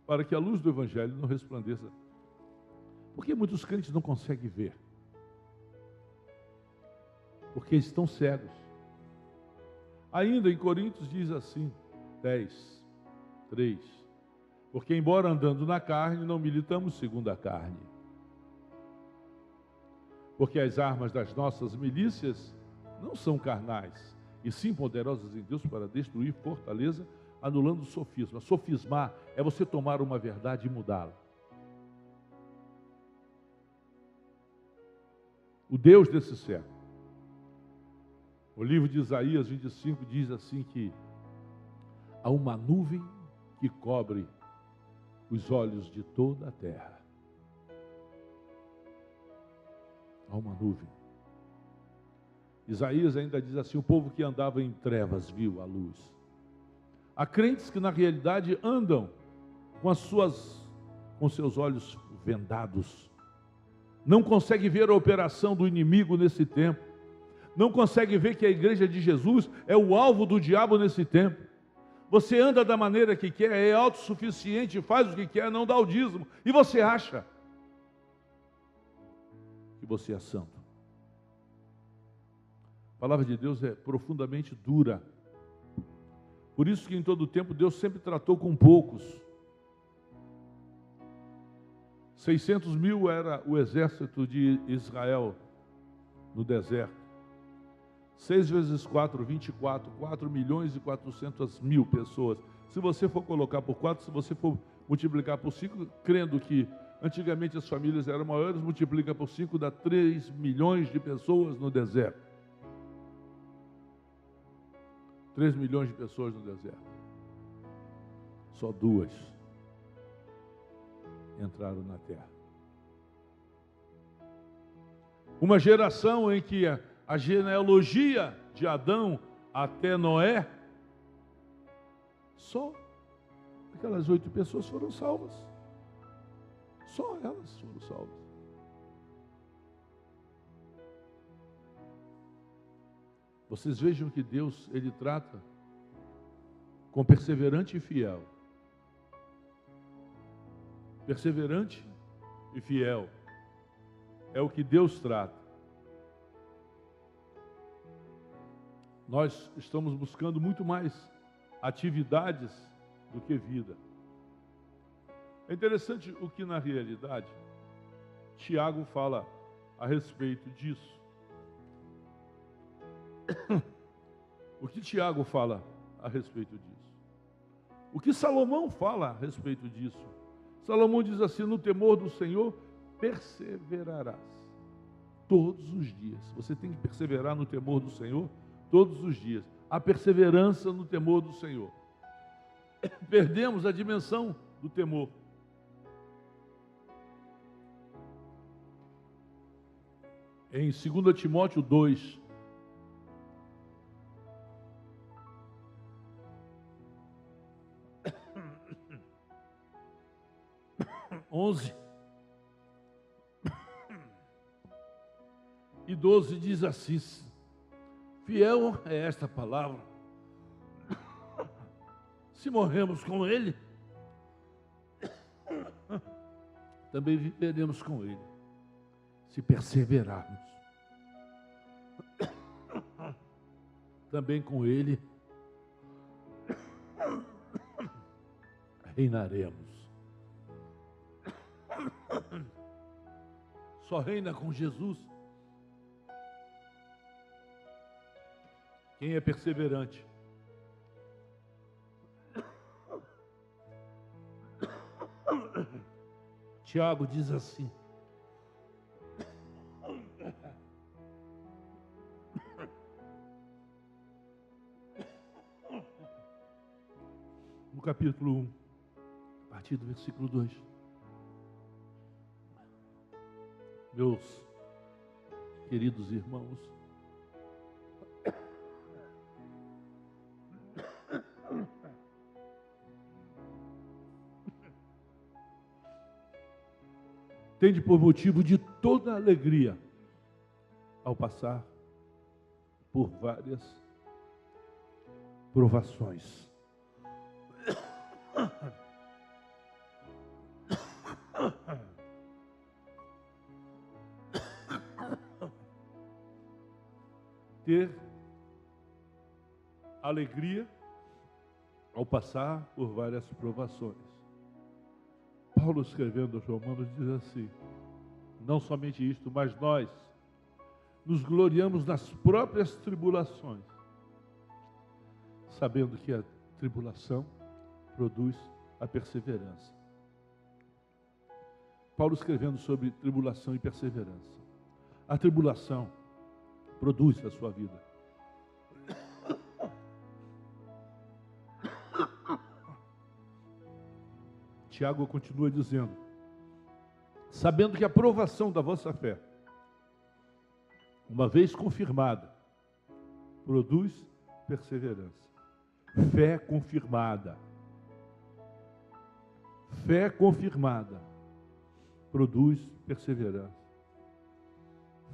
Para que a luz do Evangelho não resplandeça. Porque muitos crentes não conseguem ver. Porque estão cegos. Ainda em Coríntios diz assim, 10, 3. Porque embora andando na carne, não militamos segundo a carne. Porque as armas das nossas milícias não são carnais, e sim poderosas em Deus para destruir fortaleza, anulando o sofisma. Sofismar é você tomar uma verdade e mudá-la. O Deus desse século. O livro de Isaías 25 diz assim que há uma nuvem que cobre os olhos de toda a terra. Há uma nuvem. Isaías ainda diz assim, o povo que andava em trevas viu a luz. Há crentes que na realidade andam com seus olhos vendados. Não conseguem ver a operação do inimigo nesse tempo. Não conseguem ver que a igreja de Jesus é o alvo do diabo nesse tempo. Você anda da maneira que quer, é autossuficiente, faz o que quer, não dá o dízimo. E você acha que você é santo. A palavra de Deus é profundamente dura. Por isso que em todo tempo Deus sempre tratou com poucos. 600 mil era o exército de Israel no deserto. 6 vezes 4, 24, 4 milhões e 400 mil pessoas. Se você for colocar por 4, se você for multiplicar por 5, crendo que antigamente as famílias eram maiores, multiplica por 5, dá 3 milhões de pessoas no deserto. 3 milhões de pessoas no deserto. Só 2 entraram na terra. Uma geração em que a genealogia de Adão até Noé, só aquelas 8 pessoas foram salvas. Só elas foram salvas. Vocês vejam que Deus, Ele trata com perseverante e fiel. Perseverante e fiel. É o que Deus trata. Nós estamos buscando muito mais atividades do que vida. É interessante o que na realidade Tiago fala a respeito disso. O que Tiago fala a respeito disso? O que Salomão fala a respeito disso? Salomão diz assim, no temor do Senhor perseverarás todos os dias. Você tem que perseverar no temor do Senhor todos os dias. A perseverança no temor do Senhor. Perdemos a dimensão do temor. Em 2 Timóteo 2, e 12 diz assim, fiel é esta palavra, se morremos com Ele, também viveremos com Ele, se perseverarmos, também com Ele reinaremos. Só reina com Jesus quem é perseverante. Tiago diz assim, no capítulo 1, a partir do versículo 2. Meus queridos irmãos, tende por motivo de toda alegria ao passar por várias provações. Ter alegria ao passar por várias provações. Paulo, escrevendo aos Romanos, diz assim: não somente isto, mas nós nos gloriamos nas próprias tribulações, sabendo que a tribulação produz a perseverança. Paulo escrevendo sobre tribulação e perseverança. A tribulação produz a sua vida. Tiago continua dizendo: sabendo que a provação da vossa fé, uma vez confirmada, produz perseverança. Fé confirmada. Fé confirmada produz perseverança.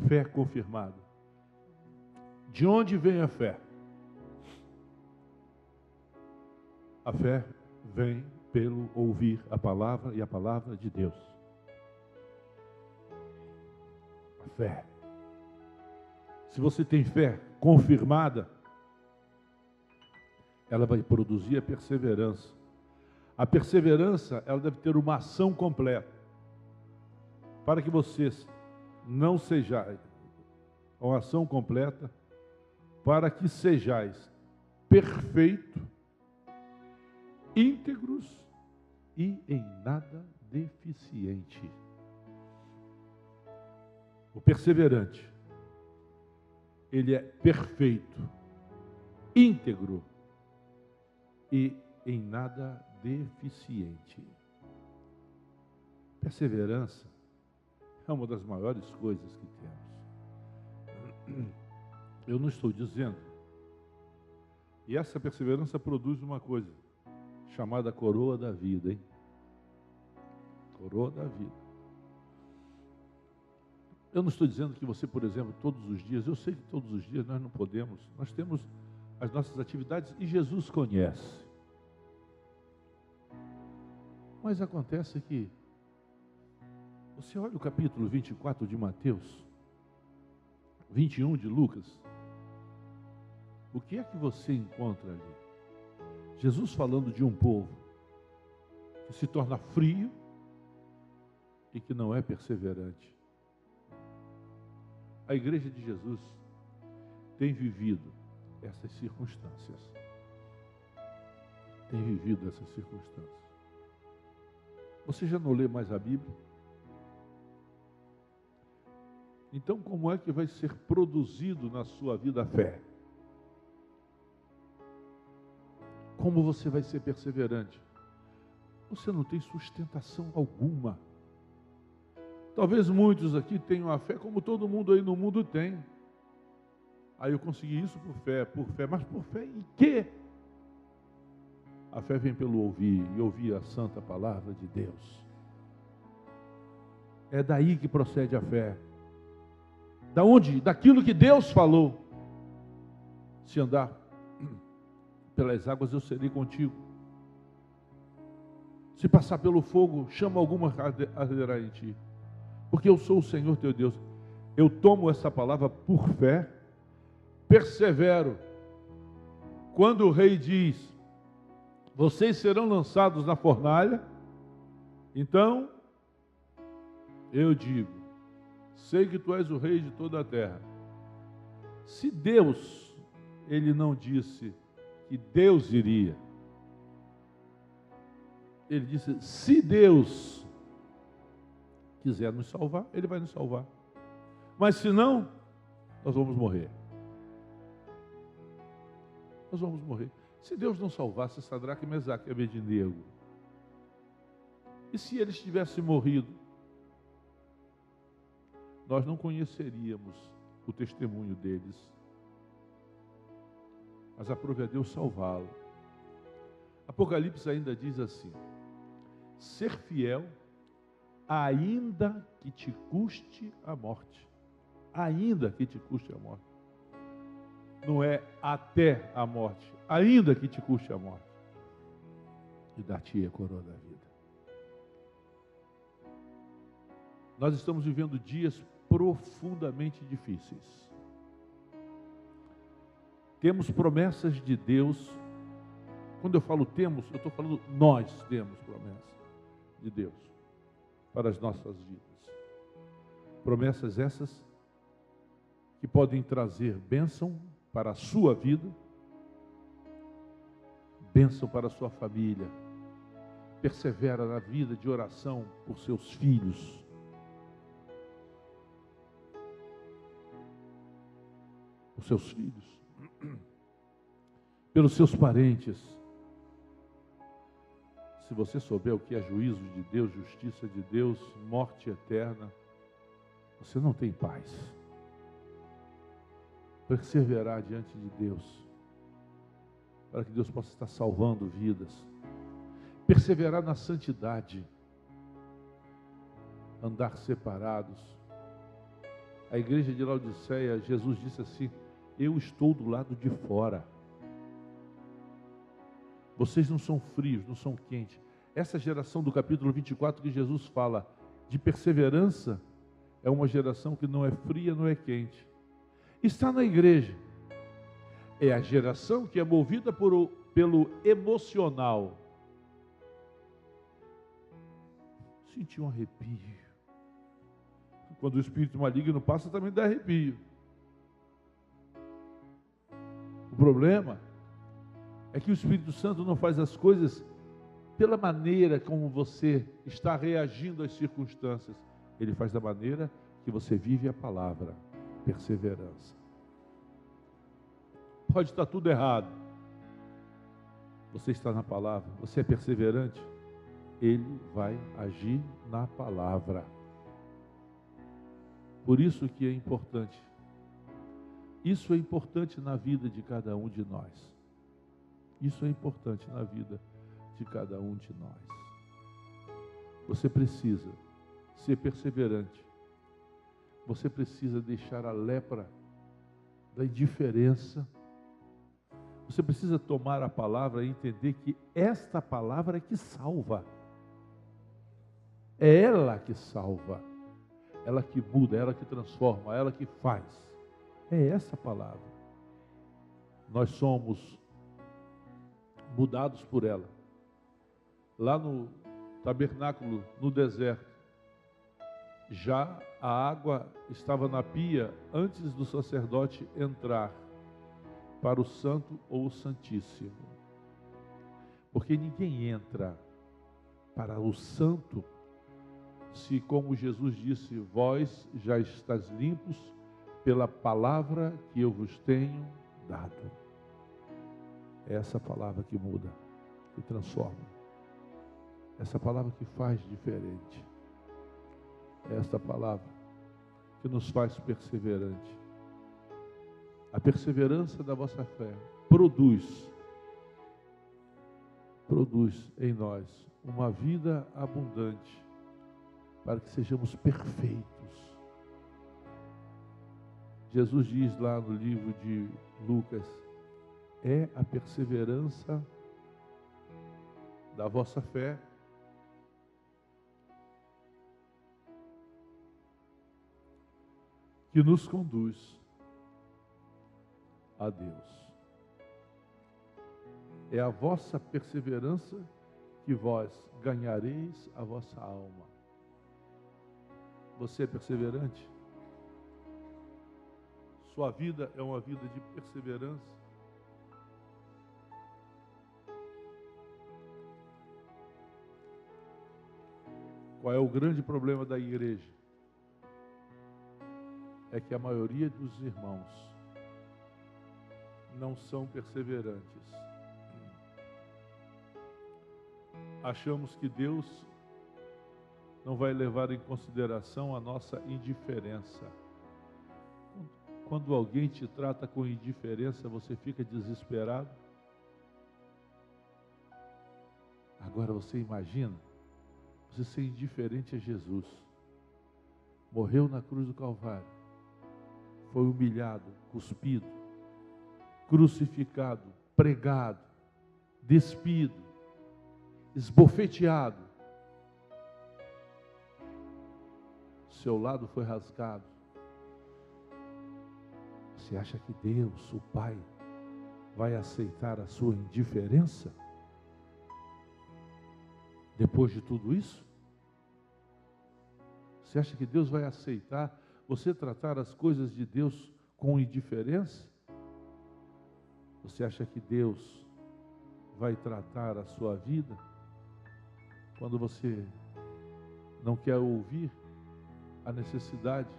Fé confirmada. De onde vem a fé? A fé vem pelo ouvir a palavra e a palavra de Deus. A fé. Se você tem fé confirmada, ela vai produzir a perseverança. A perseverança, ela deve ter uma ação completa, para que vocês não sejais, uma ação completa, para que sejais perfeitos, íntegros e em nada deficiente. O perseverante, ele é perfeito, íntegro e em nada deficiente. Perseverança é uma das maiores coisas que temos. Eu não estou dizendo. E essa perseverança produz uma coisa chamada coroa da vida, hein? Coroa da vida. Eu não estou dizendo que você, por exemplo, todos os dias, eu sei que todos os dias nós não podemos, nós temos as nossas atividades e Jesus conhece. Mas acontece que você olha o capítulo 24 de Mateus, 21 de Lucas, o que é que você encontra ali? Jesus falando de um povo que se torna frio e que não é perseverante. A igreja de Jesus tem vivido essas circunstâncias. Tem vivido essas circunstâncias. Você já não lê mais a Bíblia? Então, como é que vai ser produzido na sua vida a fé? Como você vai ser perseverante? Você não tem sustentação alguma. Talvez muitos aqui tenham a fé como todo mundo aí no mundo tem. Aí eu consegui isso por fé, mas por fé em quê? A fé vem pelo ouvir, e ouvir a santa palavra de Deus. É daí que procede a fé. Da onde? Daquilo que Deus falou. Se andar pelas águas, eu serei contigo. Se passar pelo fogo, chama alguma arderá em ti. Porque eu sou o Senhor teu Deus. Eu tomo essa palavra por fé, persevero. Quando o rei diz, vocês serão lançados na fornalha, então, eu digo, sei que tu és o rei de toda a terra. Se Deus, ele não disse que Deus iria, ele disse, se Deus quiser nos salvar, ele vai nos salvar. Mas se não, nós vamos morrer. Nós vamos morrer. Se Deus não salvasse Sadraque, Mesaque e Abednego, e se eles tivessem morrido, nós não conheceríamos o testemunho deles. Mas aprove a Deus salvá-lo. Apocalipse ainda diz assim: ser fiel, ainda que te custe a morte. ainda que te custe a morte. Não é até a morte, ainda que te custe a morte. E dar-te a coroa da vida. Nós estamos vivendo dias profundamente difíceis. Temos promessas de Deus. Quando eu falo temos, eu estou falando nós temos promessas de Deus para as nossas vidas. Promessas essas que podem trazer bênção para a sua vida, bênção para a sua família. Persevera na vida de oração por seus filhos. Por seus filhos. Pelos seus parentes. Se você souber o que é juízo de Deus, justiça de Deus, morte eterna, você não tem paz. Perseverar diante de Deus, para que Deus possa estar salvando vidas. Perseverar na santidade, andar separados. A igreja de Laodiceia, Jesus disse assim: eu estou do lado de fora. Vocês não são frios, não são quentes. Essa geração do capítulo 24 que Jesus fala de perseverança, é uma geração que não é fria, não é quente. Está na igreja. É a geração que é movida pelo emocional. Senti um arrepio. Quando o espírito maligno passa, também dá arrepio. O problema é que o Espírito Santo não faz as coisas pela maneira como você está reagindo às circunstâncias. Ele faz da maneira que você vive a palavra. Perseverança. Pode estar tudo errado. Você está na palavra, você é perseverante. Ele vai agir na palavra. Por isso que é importante. Isso é importante na vida de cada um de nós. Isso é importante na vida de cada um de nós. Você precisa ser perseverante. Você precisa deixar a lepra da indiferença. Você precisa tomar a palavra e entender que esta palavra é que salva. É ela que salva. Ela que muda, ela que transforma, ela que faz. É essa palavra. Nós somos mudados por ela. Lá no tabernáculo, no deserto, já a água estava na pia antes do sacerdote entrar para o santo ou o santíssimo. Porque ninguém entra para o santo se, como Jesus disse, vós já estáis limpos pela palavra que eu vos tenho dado. É essa palavra que muda, que transforma. Essa palavra que faz diferente. É essa palavra que nos faz perseverante. A perseverança da vossa fé produz em nós uma vida abundante para que sejamos perfeitos. Jesus diz lá no livro de Lucas: é a perseverança da vossa fé que nos conduz a Deus. É a vossa perseverança que vós ganhareis a vossa alma. Você é perseverante? Sua vida é uma vida de perseverança? Qual é o grande problema da igreja? É que a maioria dos irmãos não são perseverantes. Achamos que Deus não vai levar em consideração a nossa indiferença. Quando alguém te trata com indiferença, você fica desesperado. Agora você imagina você ser indiferente a Jesus. Morreu na cruz do Calvário. foi humilhado, cuspido, crucificado, pregado, despido, esbofeteado. Seu lado foi rasgado. Você acha que Deus, o Pai, vai aceitar a sua indiferença? Depois de tudo isso? Você acha que Deus vai aceitar você tratar as coisas de Deus com indiferença? Você acha que Deus vai tratar a sua vida quando você não quer ouvir a necessidade?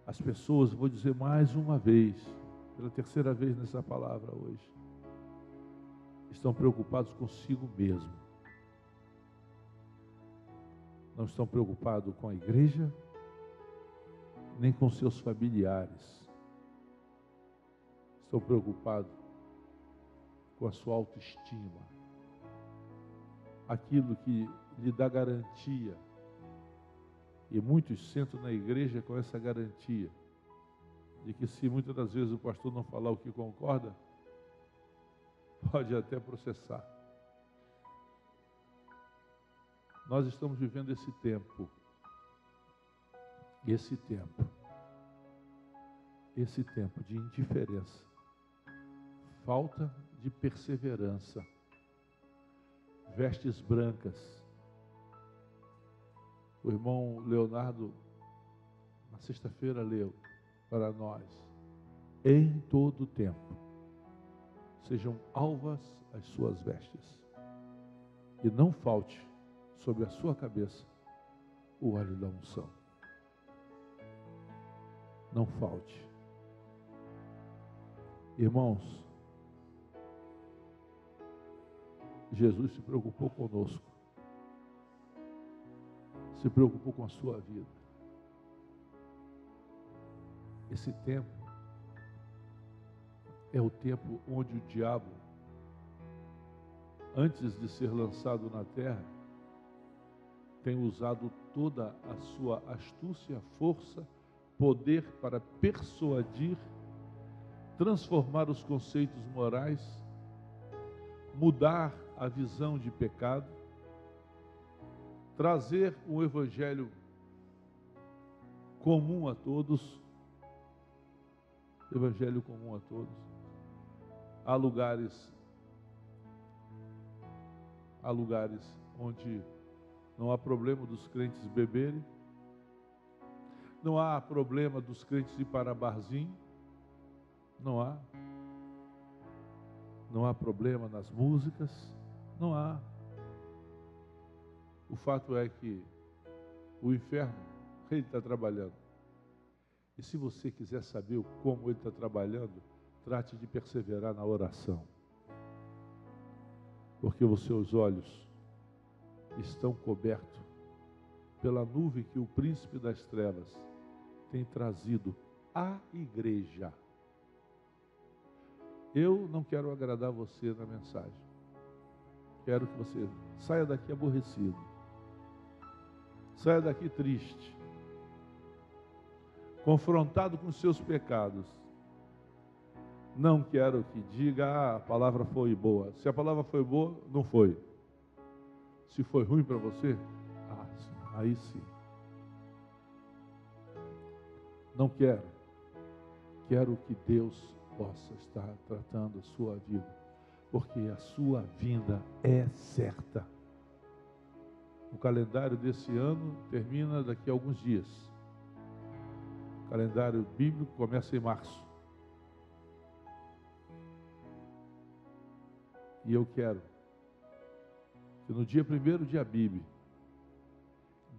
As pessoas, vou dizer mais uma vez, pela terceira vez nessa palavra hoje, estão preocupados consigo mesmo. Não estão preocupados com a igreja, nem com seus familiares. Estão preocupados com a sua autoestima. Aquilo que lhe dá garantia. E muitos sentam na igreja com essa garantia de que, se muitas das vezes o pastor não falar o que concorda, pode até processar. Nós estamos vivendo esse tempo de indiferença, falta de perseverança, vestes brancas. O irmão Leonardo, na sexta-feira, leu para nós: em todo tempo sejam alvas as suas vestes, e não falte sobre a sua cabeça o óleo da unção. Não falte. Irmãos, Jesus se preocupou conosco, se preocupou com a sua vida. Esse tempo é o tempo onde o diabo, antes de ser lançado na terra, tem usado toda a sua astúcia, força, poder para persuadir, transformar os conceitos morais, mudar a visão de pecado, trazer um evangelho comum a todos, evangelho comum a todos. Há lugares onde não há problema dos crentes beberem, não há problema dos crentes ir para barzinho, não há problema nas músicas, não há. O fato é que o inferno, ele está trabalhando. E se você quiser saber como ele está trabalhando, trate de perseverar na oração. Porque os seus olhos estão cobertos pela nuvem que o príncipe das trevas tem trazido à igreja. Eu não quero agradar você na mensagem. Quero que você saia daqui aborrecido. Saia daqui triste. Confrontado com os seus pecados. Não quero que diga: a palavra foi boa. Se a palavra foi boa, não foi. Se foi ruim para você, sim, aí sim. Não quero. Quero que Deus possa estar tratando a sua vida, porque a sua vinda é certa. O calendário desse ano termina daqui a alguns dias. O calendário bíblico começa em março. E eu quero que no dia 1º de Abib,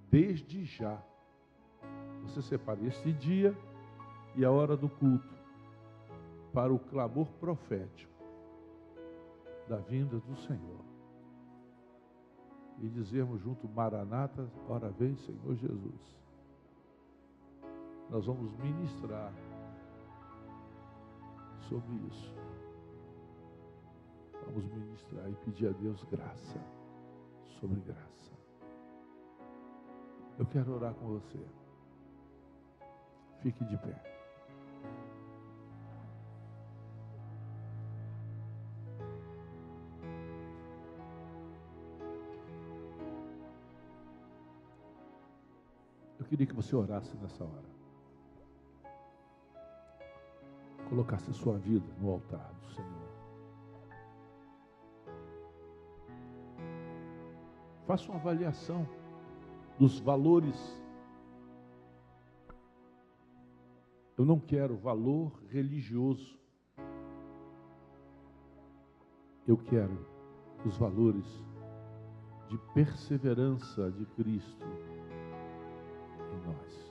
desde já, você separe este dia e a hora do culto para o clamor profético da vinda do Senhor. E dizermos junto: Maranata, ora vem, Senhor Jesus. Nós vamos ministrar sobre isso. Vamos ministrar e pedir a Deus graça sobre graça. Eu quero orar com você. Fique de pé. Eu queria que você orasse nessa hora. Colocasse sua vida no altar do Senhor. Faça uma avaliação dos valores. Eu não quero valor religioso. Eu quero os valores de perseverança de Cristo em nós.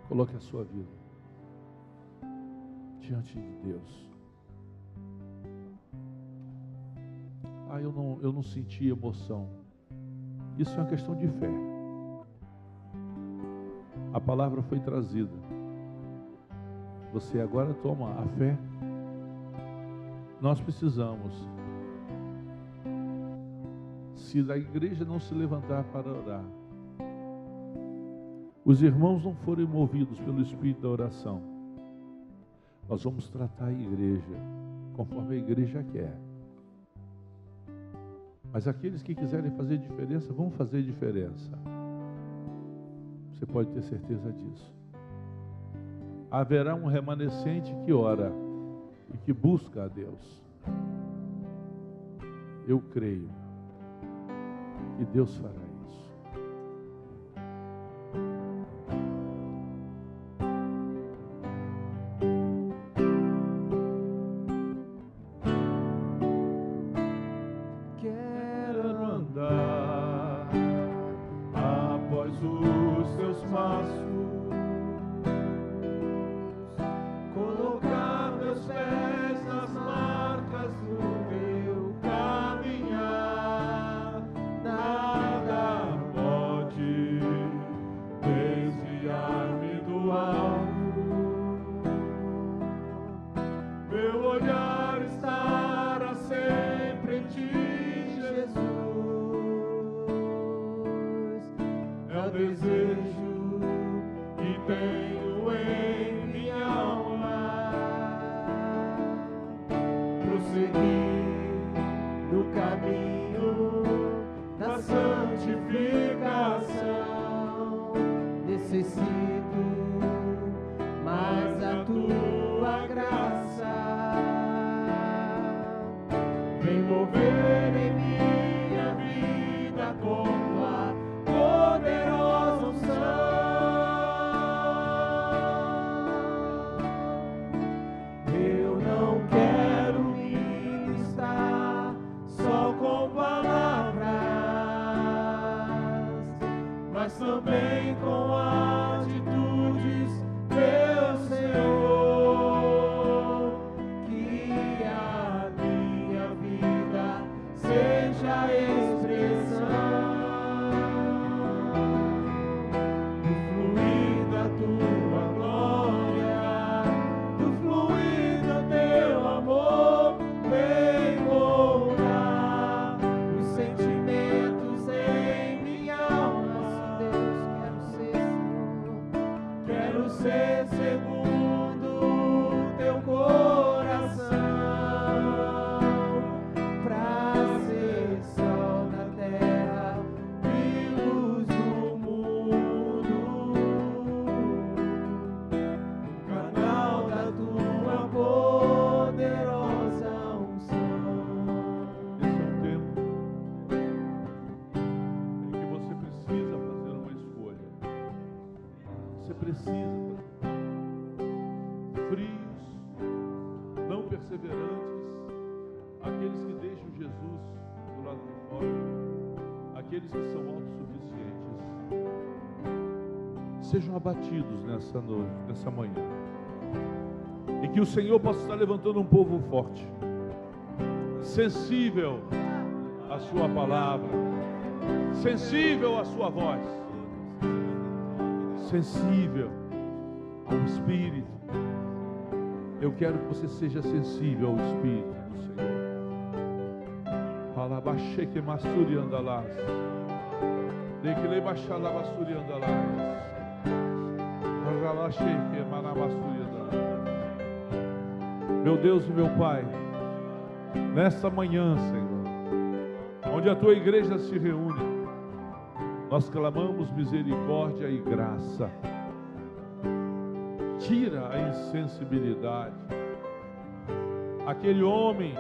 Coloque a sua vida diante de Deus. Eu não senti emoção. Isso é uma questão de fé. A palavra foi trazida. Você agora toma a fé. Nós precisamos. Se a igreja não se levantar para orar, os irmãos não forem movidos pelo Espírito da oração, nós vamos tratar a igreja conforme a igreja quer. Mas aqueles que quiserem fazer diferença, vão fazer diferença. Você pode ter certeza disso. Haverá um remanescente que ora e que busca a Deus. Eu creio que Deus fará isso. Sejam abatidos nessa noite, nessa manhã, e que o Senhor possa estar levantando um povo forte, sensível à sua palavra, sensível à sua voz, sensível ao Espírito. Eu quero que você seja sensível ao Espírito do Senhor. Alabaxeque massuri andalás, declei baixala massuri andalás, alabaxeque manabassuri andalás. Meu Deus e meu Pai, nesta manhã, Senhor, onde a tua igreja se reúne, nós clamamos misericórdia e graça. Tira a insensibilidade. Aquele homem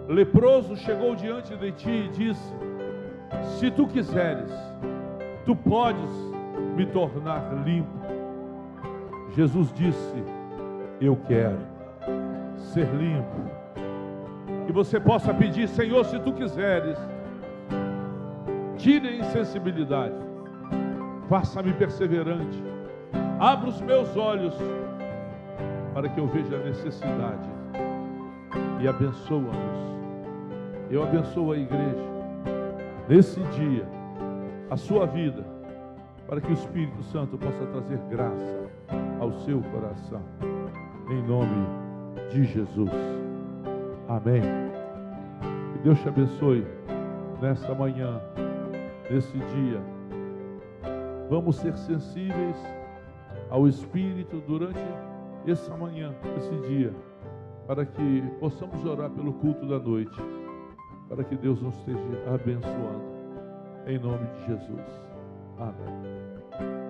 leproso chegou diante de ti e disse: se tu quiseres, tu podes me tornar limpo. Jesus disse: eu quero ser limpo. Que você possa pedir: Senhor, se tu quiseres, tire a insensibilidade, faça-me perseverante, abra os meus olhos para que eu veja a necessidade e abençoa-nos. Eu abençoo a igreja nesse dia, a sua vida, para que o Espírito Santo possa trazer graça ao seu coração, em nome de Jesus. Amém. Que Deus te abençoe nesta manhã, nesse dia. Vamos ser sensíveis ao Espírito durante essa manhã, esse dia, para que possamos orar pelo culto da noite, para que Deus nos esteja abençoando, em nome de Jesus. Amém.